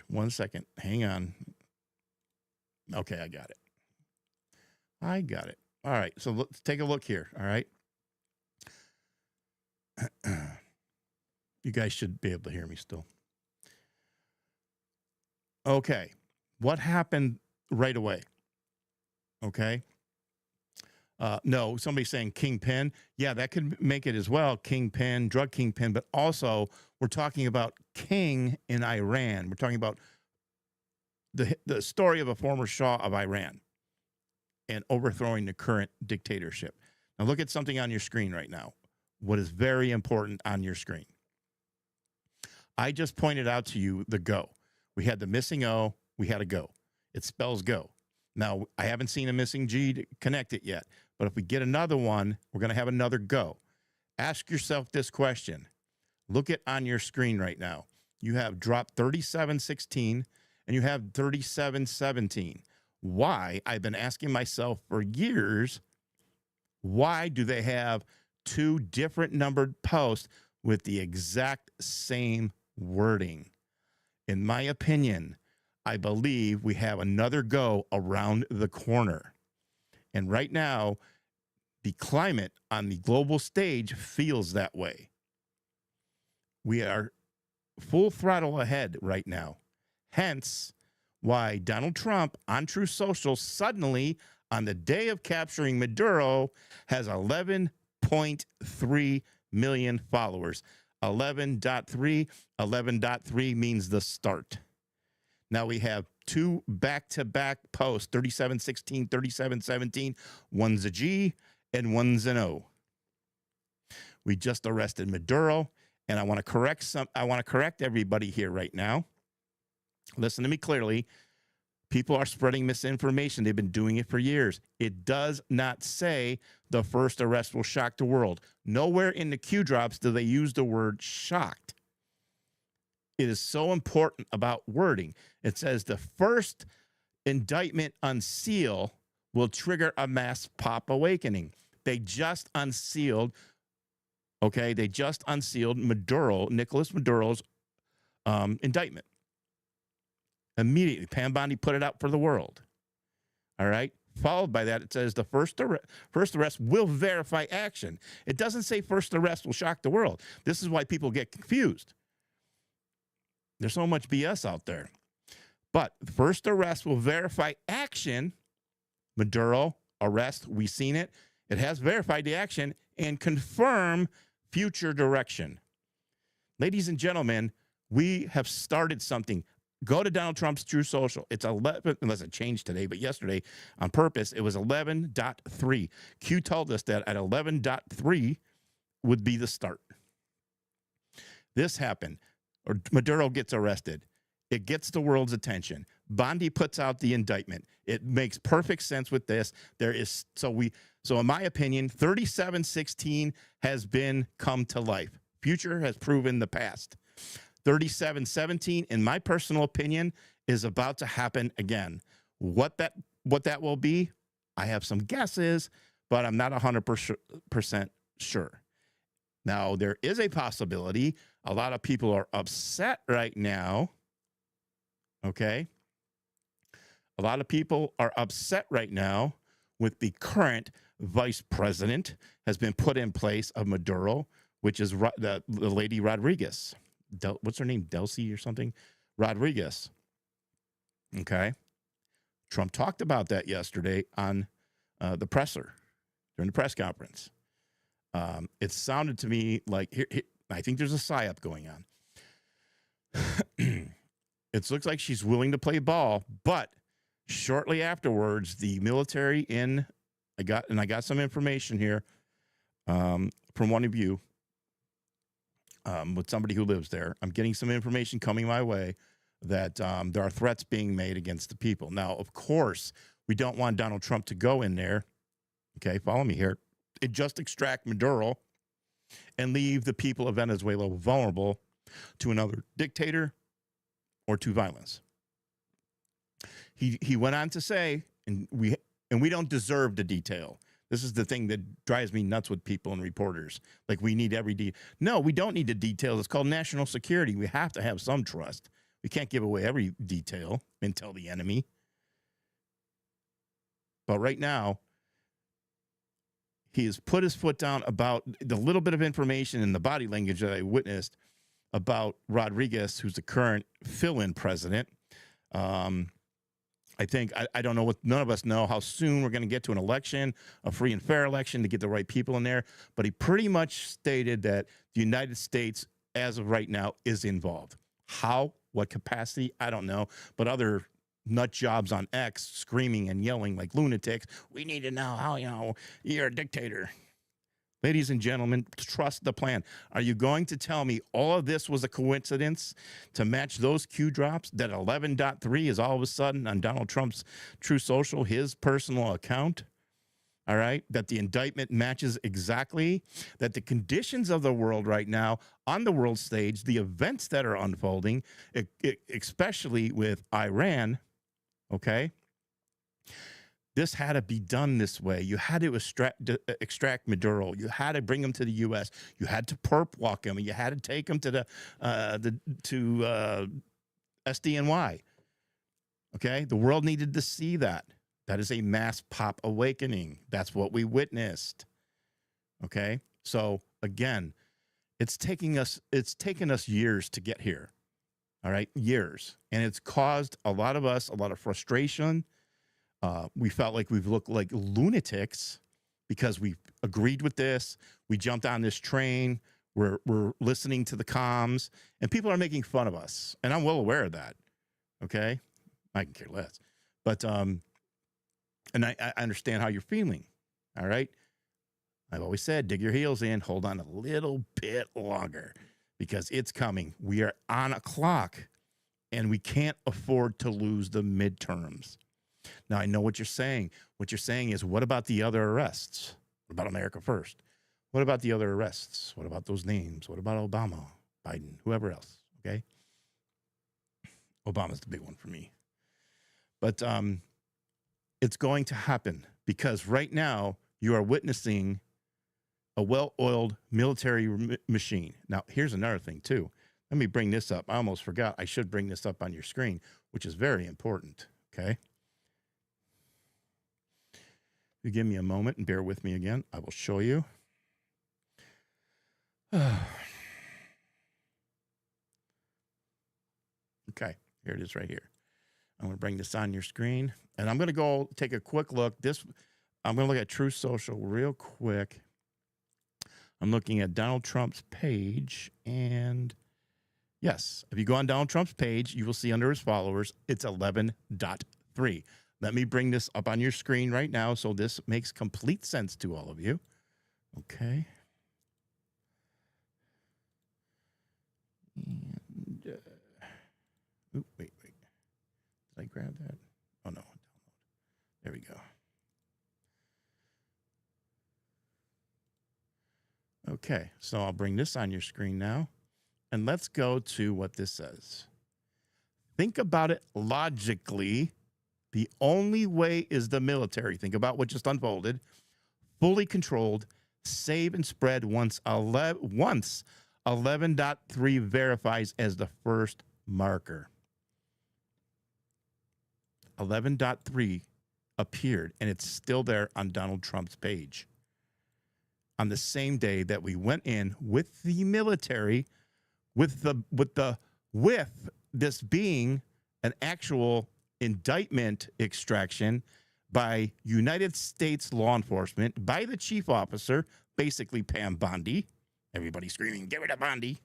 One second. Hang on. Okay, I got it. All right. So let's take a look here. All right. You guys should be able to hear me still. Okay. What happened right away? Okay. No, somebody's saying kingpin. Yeah, that could make it as well. Kingpin, drug kingpin, but also we're talking about king in Iran. We're talking about the story of a former Shah of Iran and overthrowing the current dictatorship. Now look at something on your screen right now. What is very important on your screen? I just pointed out to you the go. We had the missing O, we had a go. It spells go. Now, I haven't seen a missing G to connect it yet, but if we get another one, we're going to have another go. Ask yourself this question. Look at on your screen right now. You have drop 3716 and you have 3717. Why? I've been asking myself for years, why do they have two different numbered posts with the exact same wording? In my opinion, I believe we have another go around the corner. And right now, the climate on the global stage feels that way. We are full throttle ahead right now. Hence, why Donald Trump on Truth Social suddenly, on the day of capturing Maduro, has 11.3 million followers. 11.3 means the start. Now we have two back-to-back posts, 3716, 3717. One's a G and one's an O. We just arrested Maduro, and I want to correct everybody here right now. Listen to me clearly. People are spreading misinformation. They've been doing it for years. It does not say the first arrest will shock the world. Nowhere in the Q drops do they use the word shocked. It is so important about wording. It says the first indictment unseal will trigger a mass pop awakening. They just unsealed, Maduro, Nicolas Maduro's indictment. Immediately, Pam Bondi put it out for the world. All right. Followed by that, it says the first arrest will verify action. It doesn't say first arrest will shock the world. This is why people get confused. There's so much BS out there. But first arrest will verify action. Maduro arrest, we've seen it. It has verified the action and confirm future direction. Ladies and gentlemen, we have started something. Go to Donald Trump's True Social. It's 11, unless it changed today, but yesterday on purpose, it was 11.3. Q told us that at 11.3 would be the start. This happened, or Maduro gets arrested. It gets the world's attention. Bondi puts out the indictment. It makes perfect sense with this. So in my opinion, 3716 has been come to life. Future has proven the past. 3717, in my personal opinion, is about to happen again. What that will be, I have some guesses, but I'm not 100% sure. Now, there is a possibility. A lot of people are upset right now. Okay? A lot of people are upset right now with the current vice president has been put in place of Maduro, which is the lady Rodriguez. What's her name? Delcy or something? Rodriguez. Okay. Trump talked about that yesterday on the presser during the press conference. It sounded to me like I think there's a psyop going on. It looks like she's willing to play ball, but shortly afterwards, the military I got some information here. from one of you, with somebody who lives there. I'm getting some information coming my way that there are threats being made against the people. Now, of course, we don't want Donald Trump to go in there. Okay, follow me here. And just extract Maduro and leave the people of Venezuela vulnerable to another dictator or to violence. He went on to say, and we don't deserve the detail. This is the thing that drives me nuts with people and reporters. Like, we need every detail. No, we don't need the details. It's called national security. We have to have some trust. We can't give away every detail and tell the enemy. But right now, he has put his foot down about the little bit of information in the body language that I witnessed about Rodriguez, who's the current fill-in president. I think, I don't know what, none of us know how soon we're going to get to an election, a free and fair election to get the right people in there. But he pretty much stated that the United States, as of right now, is involved. How, what capacity, I don't know. But other nut jobs on X screaming and yelling like lunatics, we need to know how, you're a dictator. Ladies and gentlemen, trust the plan. Are you going to tell me all of this was a coincidence to match those Q drops, that 11.3 is all of a sudden on Donald Trump's Truth Social, his personal account? All right, that the indictment matches exactly, that the conditions of the world right now on the world stage, the events that are unfolding, especially with Iran, okay? This had to be done this way. You had to extract Maduro. You had to bring him to the U.S. You had to perp walk him. You had to take him to SDNY. Okay, the world needed to see that. That is a mass pop awakening. That's what we witnessed. Okay, so again, it's taken us years to get here. All right, years, and it's caused a lot of us a lot of frustration. We felt like we've looked like lunatics because we agreed with this. We jumped on this train. We're listening to the comms, and people are making fun of us. And I'm well aware of that. Okay, I can care less. But and I understand how you're feeling. All right. I've always said, dig your heels in. Hold on a little bit longer because it's coming. We are on a clock, and we can't afford to lose the midterms. Now, I know what you're saying. What you're saying is, what about the other arrests? What about America First? What about the other arrests? What about those names? What about Obama, Biden, whoever else? Okay. Obama's the big one for me. But it's going to happen because right now you are witnessing a well-oiled military machine. Now, here's another thing, too. Let me bring this up. I almost forgot. I should bring this up on your screen, which is very important. Okay. You give me a moment and bear with me again. I will show you. Okay, here it is right here. I'm going to bring this on your screen, and I'm going to go take a quick look. I'm going to look at Truth Social real quick. I'm looking at Donald Trump's page, and yes, if you go on Donald Trump's page, you will see under his followers, it's 11.3. Let me bring this up on your screen right now so this makes complete sense to all of you. Okay. And, wait. Did I grab that? Oh, no. There we go. Okay, so I'll bring this on your screen now. And let's go to what this says. Think about it logically. The only way is the military. Think about what just unfolded. Fully controlled, save and spread once 11.3 verifies as the first marker. 11.3 appeared, and it's still there on Donald Trump's page. On the same day that we went in with the military, with this being an actual indictment extraction by United States law enforcement, by the chief officer, basically Pam Bondi. Everybody screaming, "Get rid of Bondi."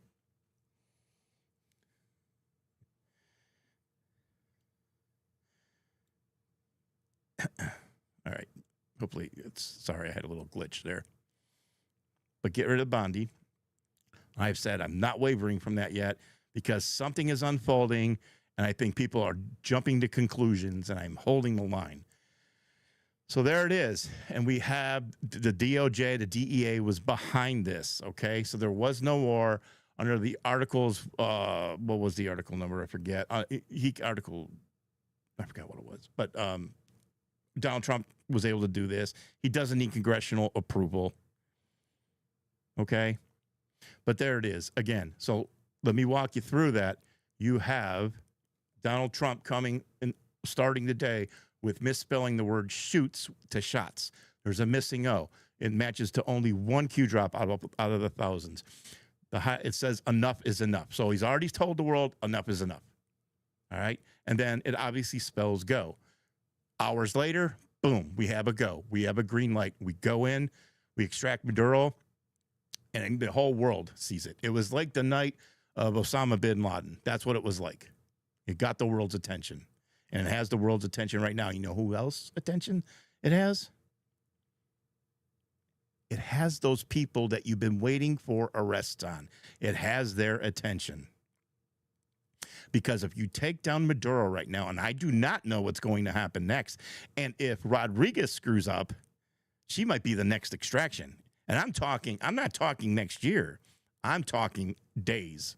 All right. Hopefully sorry, I had a little glitch there. but get rid of Bondi. I've said I'm not wavering from that yet because something is unfolding, and I think people are jumping to conclusions, and I'm holding the line. So there it is. And we have the DOJ, the DEA was behind this, okay? So there was no war under the articles. What was the article number? I forget. I forgot what it was. But Donald Trump was able to do this. He doesn't need congressional approval, okay? But there it is again. So let me walk you through that. You have Donald Trump coming and starting the day with misspelling the word shoots to shots. There's a missing O. It matches to only one Q drop out of the thousands. It says enough is enough. So he's already told the world enough is enough. All right. And then it obviously spells go. Hours later, boom, we have a go. We have a green light. We go in, we extract Maduro, and the whole world sees it. It was like the night of Osama bin Laden. That's what it was like. It got the world's attention. And it has the world's attention right now. You know who else attention it has? It has those people that you've been waiting for arrests on. It has their attention. Because if you take down Maduro right now, and I do not know what's going to happen next, and if Rodriguez screws up, she might be the next extraction. And I'm not talking next year. I'm talking days.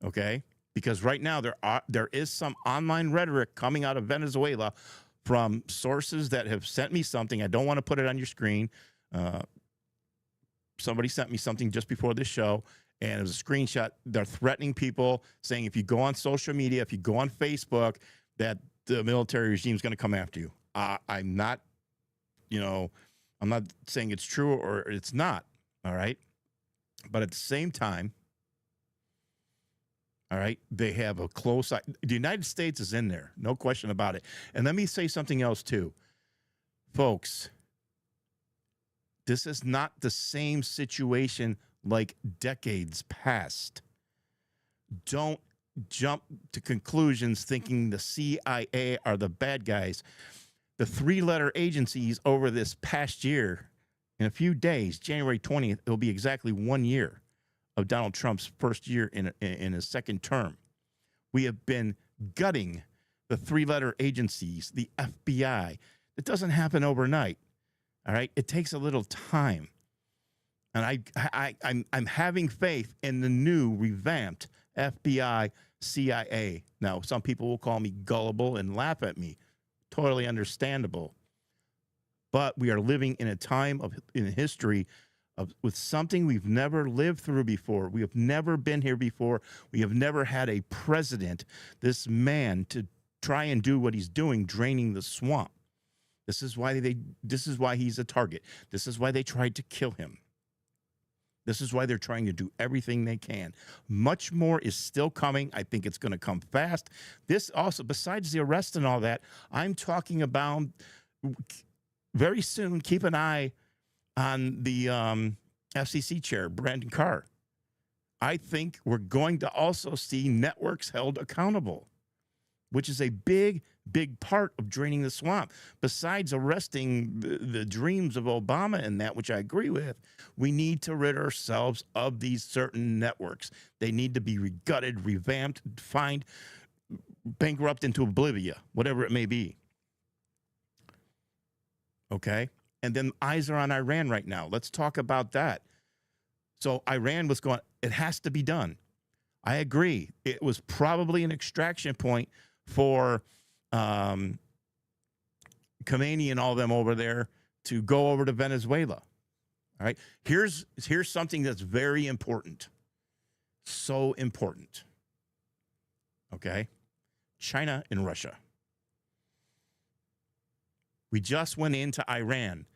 Okay? Because right now there is some online rhetoric coming out of Venezuela from sources that have sent me something. I don't want to put it on your screen. Somebody sent me something just before this show, and it was a screenshot. They're threatening people, saying if you go on social media, if you go on Facebook, that the military regime is going to come after you. I'm not saying it's true or it's not, all right? But at the same time, all right, they have a close eye. The United States is in there, no question about it. And let me say something else too. Folks, this is not the same situation like decades past. Don't jump to conclusions thinking the CIA are the bad guys. The three-letter agencies over this past year, in a few days, January 20th, it'll be exactly 1 year of Donald Trump's first year in his second term. We have been gutting the three-letter agencies, the FBI. It doesn't happen overnight, all right? It takes a little time. And I'm having faith in the new revamped FBI, CIA. Now, some people will call me gullible and laugh at me. Totally understandable. But we are living in a time in history with something we've never lived through before. We have never been here before. We have never had a president, this man, to try and do what he's doing, draining the swamp. This is why he's a target. This is why they tried to kill him. This is why they're trying to do everything they can. Much more is still coming. I think it's going to come fast. This also, besides the arrest and all that, I'm talking about very soon, keep an eye on the FCC chair, Brandon Carr. I think we're going to also see networks held accountable, which is a big, big part of draining the swamp. Besides arresting the dreams of Obama and that, which I agree with, we need to rid ourselves of these certain networks. They need to be gutted, revamped, fined, bankrupt into oblivion, whatever it may be. Okay? And then eyes are on Iran right now. Let's talk about that. So Iran was going, it has to be done. I agree. It was probably an extraction point for Khomeini and all them over there to go over to Venezuela. All right. Here's something that's very important. So important. Okay. China and Russia. We just went into Iran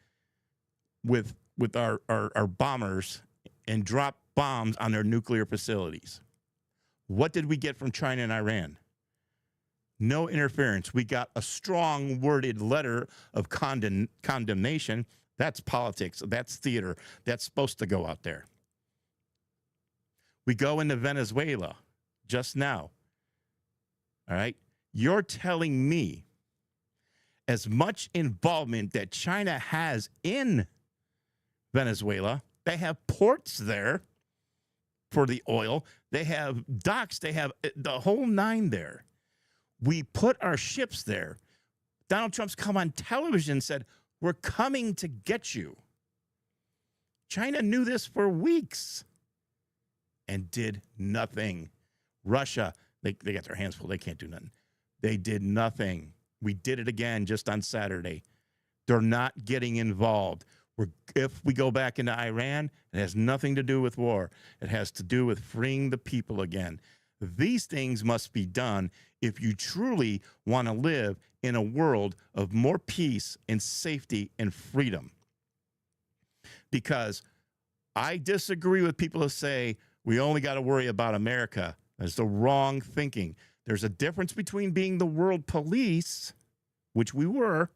with our bombers and dropped bombs on their nuclear facilities. What did we get from China and Iran? No interference. We got a strong worded letter of condemnation. That's politics. That's theater. That's supposed to go out there. We go into Venezuela just now. All right. You're telling me as much involvement that China has in Venezuela, They have ports there for the oil. They have docks. They have the whole nine there. We put our ships there. Donald Trump's come on television and said, we're coming to get you. China knew this for weeks and did nothing. Russia, they got their hands full. They can't do nothing. They did nothing. We did it again just on Saturday. They're not getting involved. If we go back into Iran, it has nothing to do with war. It has to do with freeing the people again. These things must be done if you truly want to live in a world of more peace and safety and freedom. Because I disagree with people who say we only got to worry about America. That's the wrong thinking. There's a difference between being the world police, which we were.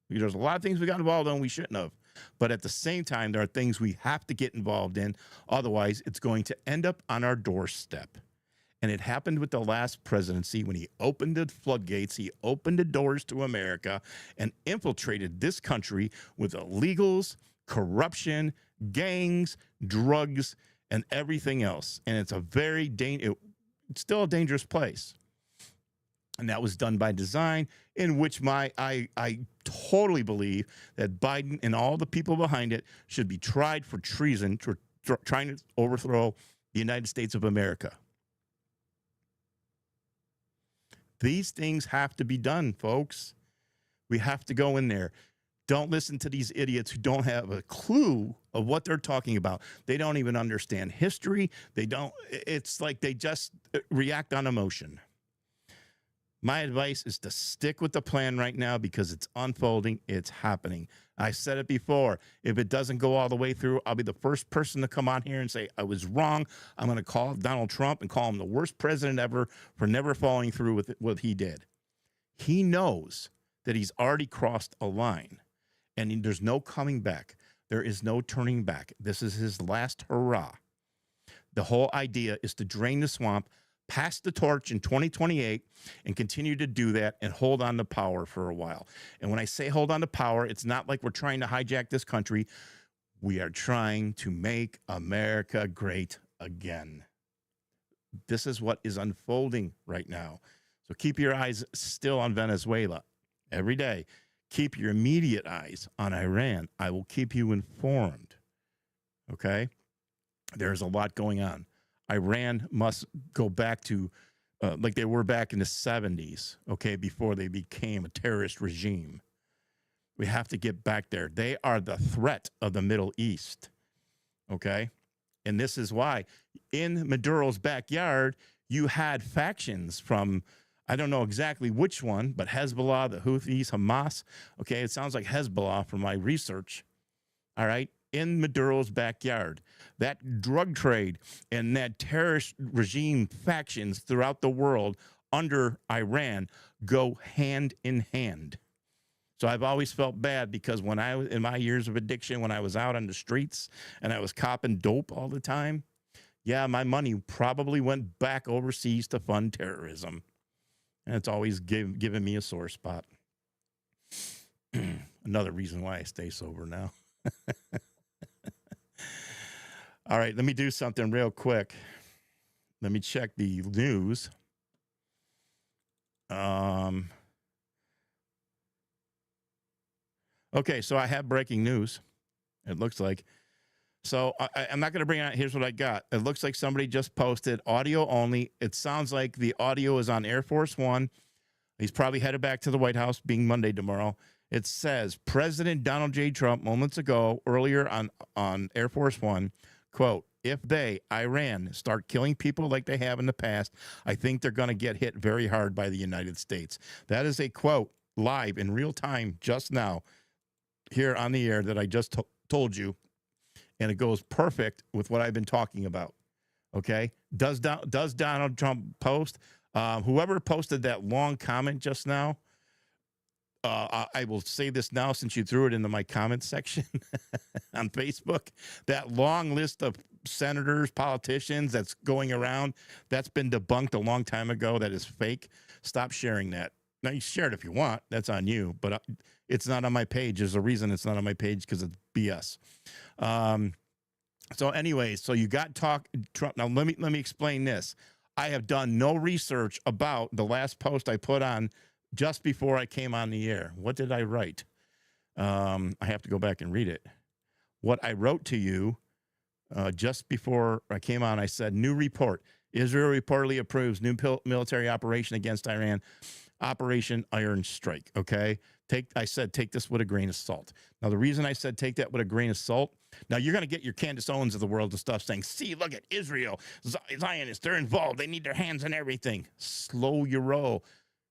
There's a lot of things we got involved in we shouldn't have. But at the same time, there are things we have to get involved in. Otherwise, it's going to end up on our doorstep. And it happened with the last presidency when he opened the floodgates, he opened the doors to America and infiltrated this country with illegals, corruption, gangs, drugs, and everything else. And it's a very it's still a dangerous place. And that was done by design, in which I totally believe that Biden and all the people behind it should be tried for treason, for trying to overthrow the United States of America. These things have to be done, folks. We have to go in there. Don't listen to these idiots who don't have a clue of what they're talking about. They don't even understand history. It's like they just react on emotion. My advice is to stick with the plan right now because it's unfolding. It's happening. I said it before. If it doesn't go all the way through, I'll be the first person to come on here and say, I was wrong. I'm going to call Donald Trump and call him the worst president ever for never following through with what he did. He knows that he's already crossed a line and there's no coming back. There is no turning back. This is his last hurrah. The whole idea is to drain the swamp, pass the torch in 2028 and continue to do that and hold on to power for a while. And when I say hold on to power, it's not like we're trying to hijack this country. We are trying to make America great again. This is what is unfolding right now. So keep your eyes still on Venezuela every day. Keep your immediate eyes on Iran. I will keep you informed. Okay? There's a lot going on. Iran must go back to like they were back in the 70s, okay, before they became a terrorist regime. We have to get back there. They are the threat of the Middle East, okay? And this is why in Maduro's backyard, you had factions from, I don't know exactly which one, but Hezbollah, the Houthis, Hamas. Okay, it sounds like Hezbollah from my research, all right? In Maduro's backyard. That drug trade and that terrorist regime factions throughout the world under Iran go hand in hand. So I've always felt bad because when I was in my years of addiction, when I was out on the streets and I was copping dope all the time, yeah, my money probably went back overseas to fund terrorism. And it's always given me a sore spot. Another reason why I stay sober now. All right, let me do something real quick. Let me check the news. Okay, so I have breaking news, it looks like. So I'm not going to bring it out. Here's what I got. It looks like somebody just posted audio only. It sounds like the audio is on Air Force One. He's probably headed back to the White House, being Monday tomorrow. It says, President Donald J. Trump, moments ago, earlier on Air Force One, quote, if they, Iran, start killing people like they have in the past, I think they're going to get hit very hard by the United States. That is a quote live in real time just now here on the air that I just told you. And it goes perfect with what I've been talking about. Okay. Does Donald Trump post? Whoever posted that long comment just now, I will say this now since you threw it into my comment section on Facebook. That long list of senators, politicians that's going around, that's been debunked a long time ago. That is fake. Stop sharing that. Now, you share it if you want. That's on you. But it's not on my page. There's a reason it's not on my page, because it's BS. So anyways, so you got Trump. Now let me explain this. I have done no research about the last post I put on just before I came on the air. What did I write? I have to go back and read it. What I wrote to you just before I came on, I said, new report. Israel reportedly approves new military operation against Iran, Operation Iron Strike. Okay. I said, take this with a grain of salt. Now, the reason I said take that with a grain of salt, now you're going to get your Candace Owens of the world and stuff saying, see, look at Israel, Zionists, they're involved. They need their hands in everything. Slow your roll.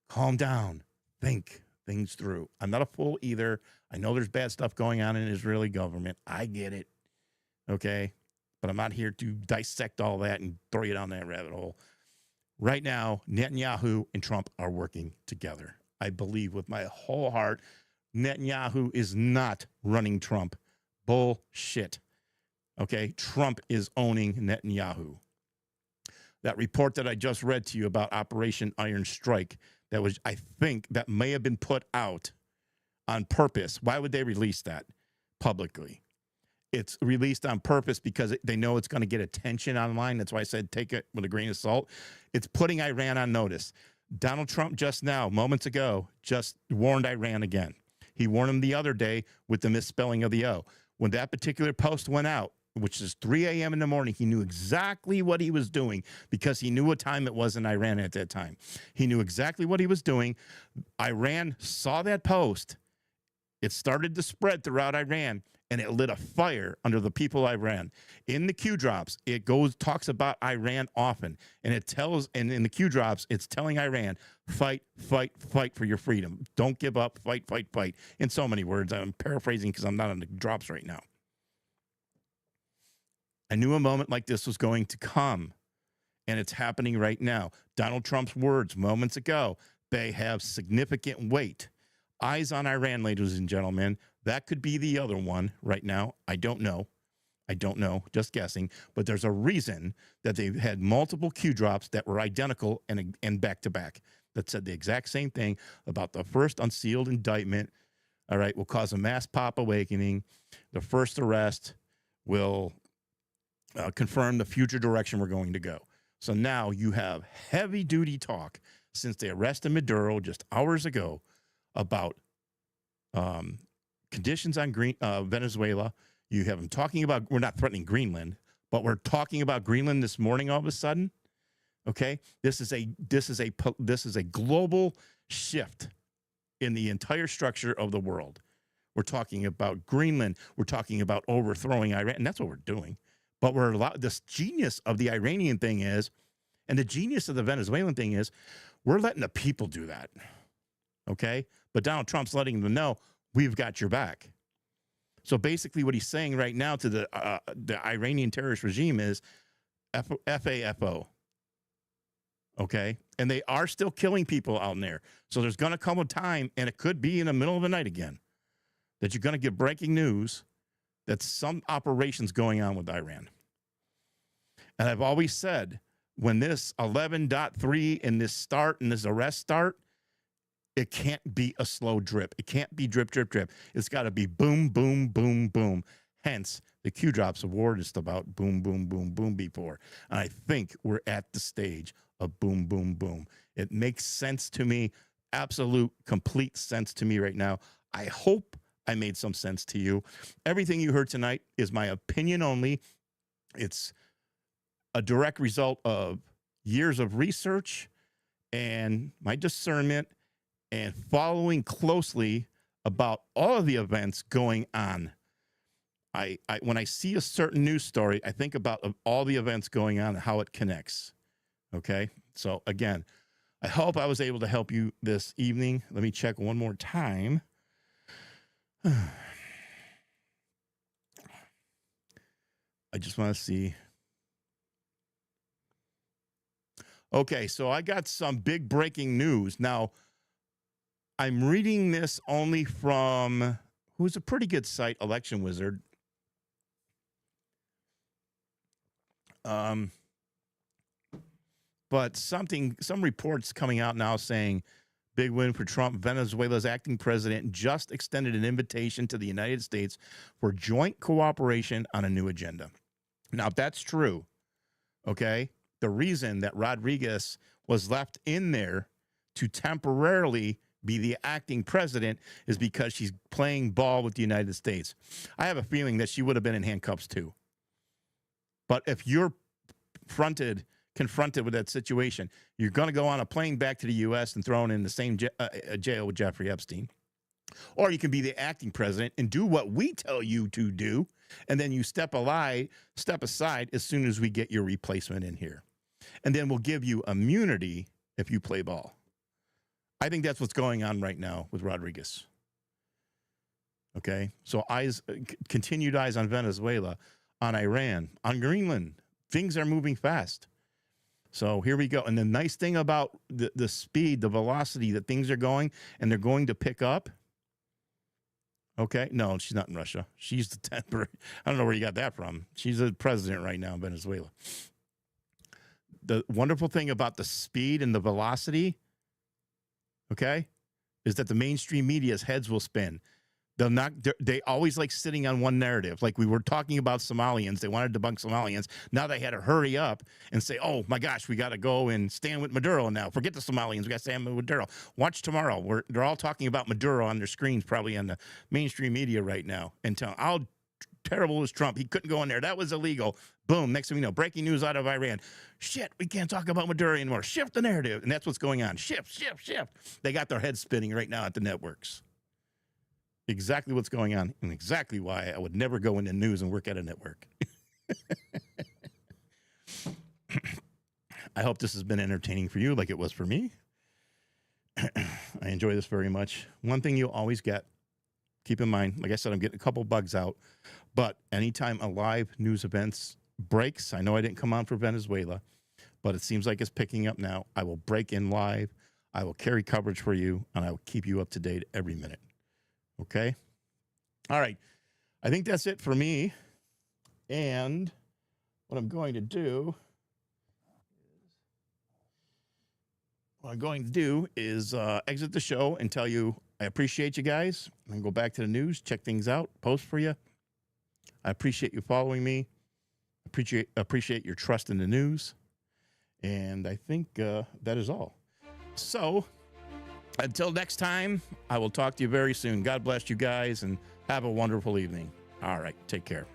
Calm down. Think things through. I'm not a fool either. I know there's bad stuff going on in the Israeli government. I get it. Okay. But I'm not here to dissect all that and throw you down that rabbit hole. Right now, Netanyahu and Trump are working together. I believe with my whole heart, Netanyahu is not running Trump. Bullshit. Okay? Trump is owning Netanyahu. That report that I just read to you about Operation Iron Strike, that was, I think, that may have been put out on purpose. Why would they release that publicly? It's released on purpose because they know it's going to get attention online. That's why I said take it with a grain of salt. It's putting Iran on notice. Donald Trump just now, moments ago, just warned Iran again. He warned them the other day with the misspelling of the O. When that particular post went out, which is 3 a.m. in the morning, he knew exactly what he was doing because he knew what time it was in Iran at that time. He knew exactly what he was doing. Iran saw that post. It started to spread throughout Iran, and it lit a fire under the people of Iran. In the Q drops, it talks about Iran often, and in the Q drops, it's telling Iran, fight, fight, fight for your freedom. Don't give up, fight, fight, fight. In so many words, I'm paraphrasing because I'm not on the drops right now. I knew a moment like this was going to come, and it's happening right now. Donald Trump's words moments ago, they have significant weight. Eyes on Iran, ladies and gentlemen. That could be the other one right now. I don't know. Just guessing. But there's a reason that they've had multiple Q drops that were identical and back to back that said the exact same thing about the first unsealed indictment. All right, will cause a mass pop awakening. The first arrest will confirm the future direction we're going to go. So now you have heavy duty talk since they arrested Maduro just hours ago about conditions on Venezuela. You have them talking about, we're not threatening Greenland, but we're talking about Greenland this morning all of a sudden. Okay, this is a global shift in the entire structure of the world. We're talking about Greenland. We're talking about overthrowing Iran, and that's what we're doing. But this genius of the Iranian thing is, and the genius of the Venezuelan thing is, we're letting the people do that. Okay, but Donald Trump's letting them know we've got your back. So basically, what he's saying right now to the Iranian terrorist regime is FAFO. Okay, and they are still killing people out there. So there's going to come a time, and it could be in the middle of the night again, that you're going to get breaking news that some operations going on with Iran. And I've always said, when this 11.3 and this arrest start, it can't be a slow drip. It can't be drip, drip, drip. It's got to be boom, boom, boom, boom. Hence, the Q drops award is about boom, boom, boom, boom before. And I think we're at the stage of boom, boom, boom. It makes sense to me, absolute, complete sense to me right now. I hope I made some sense to you. Everything you heard tonight is my opinion only. It's a direct result of years of research and my discernment and following closely about all of the events going on. When I see a certain news story, I think about all the events going on and how it connects. Okay? So again, I hope I was able to help you this evening. Let me check one more time. I just want to see. Okay, so I got some big breaking news. Now, I'm reading this only from who's a pretty good site, Election Wizard. But some reports coming out now saying big win for Trump. Venezuela's acting president just extended an invitation to the United States for joint cooperation on a new agenda. Now, if that's true, okay, the reason that Rodriguez was left in there to temporarily be the acting president is because she's playing ball with the United States. I have a feeling that she would have been in handcuffs too. But if you're confronted with that situation, you're going to go on a plane back to the U.S. and thrown in the same jail with Jeffrey Epstein. Or you can be the acting president and do what we tell you to do, and then you step aside as soon as we get your replacement in here. And then we'll give you immunity if you play ball. I think that's what's going on right now with Rodriguez. Okay, so continued eyes on Venezuela, on Iran, on Greenland. Things are moving fast. So here we go. And the nice thing about the speed, the velocity that things are going, and they're going to pick up. Okay, no, she's not in Russia. She's the temporary. I don't know where you got that from. She's the president right now in Venezuela. The wonderful thing about the speed and the velocity, okay, is that the mainstream media's heads will spin. They always like sitting on one narrative. Like we were talking about Somalians. They wanted to debunk Somalians. Now they had to hurry up and say, oh my gosh, we got to go and stand with Maduro now. Forget the Somalians. We got to stand with Maduro. Watch tomorrow. They're all talking about Maduro on their screens, probably on the mainstream media right now. And telling how terrible was Trump. He couldn't go in there. That was illegal. Boom. Next thing we know, breaking news out of Iran. Shit, we can't talk about Maduro anymore. Shift the narrative. And that's what's going on. Shift. They got their heads spinning right now at the networks. Exactly what's going on and exactly why I would never go into news and work at a network. I hope this has been entertaining for you like it was for me. I enjoy this very much. One thing you always get, keep in mind, like I said, I'm getting a couple bugs out, but anytime a live news events breaks, I know I didn't come on for Venezuela, but it seems like it's picking up now. I will break in live. I will carry coverage for you, and I will keep you up to date every minute. Okay. All right. I think that's it for me. And what I'm going to do is exit the show and tell you I appreciate you guys. And go back to the news, check things out, post for you. I appreciate you following me. Appreciate your trust in the news. And I think that is all. So until next time, I will talk to you very soon. God bless you guys and have a wonderful evening. All right. Take care.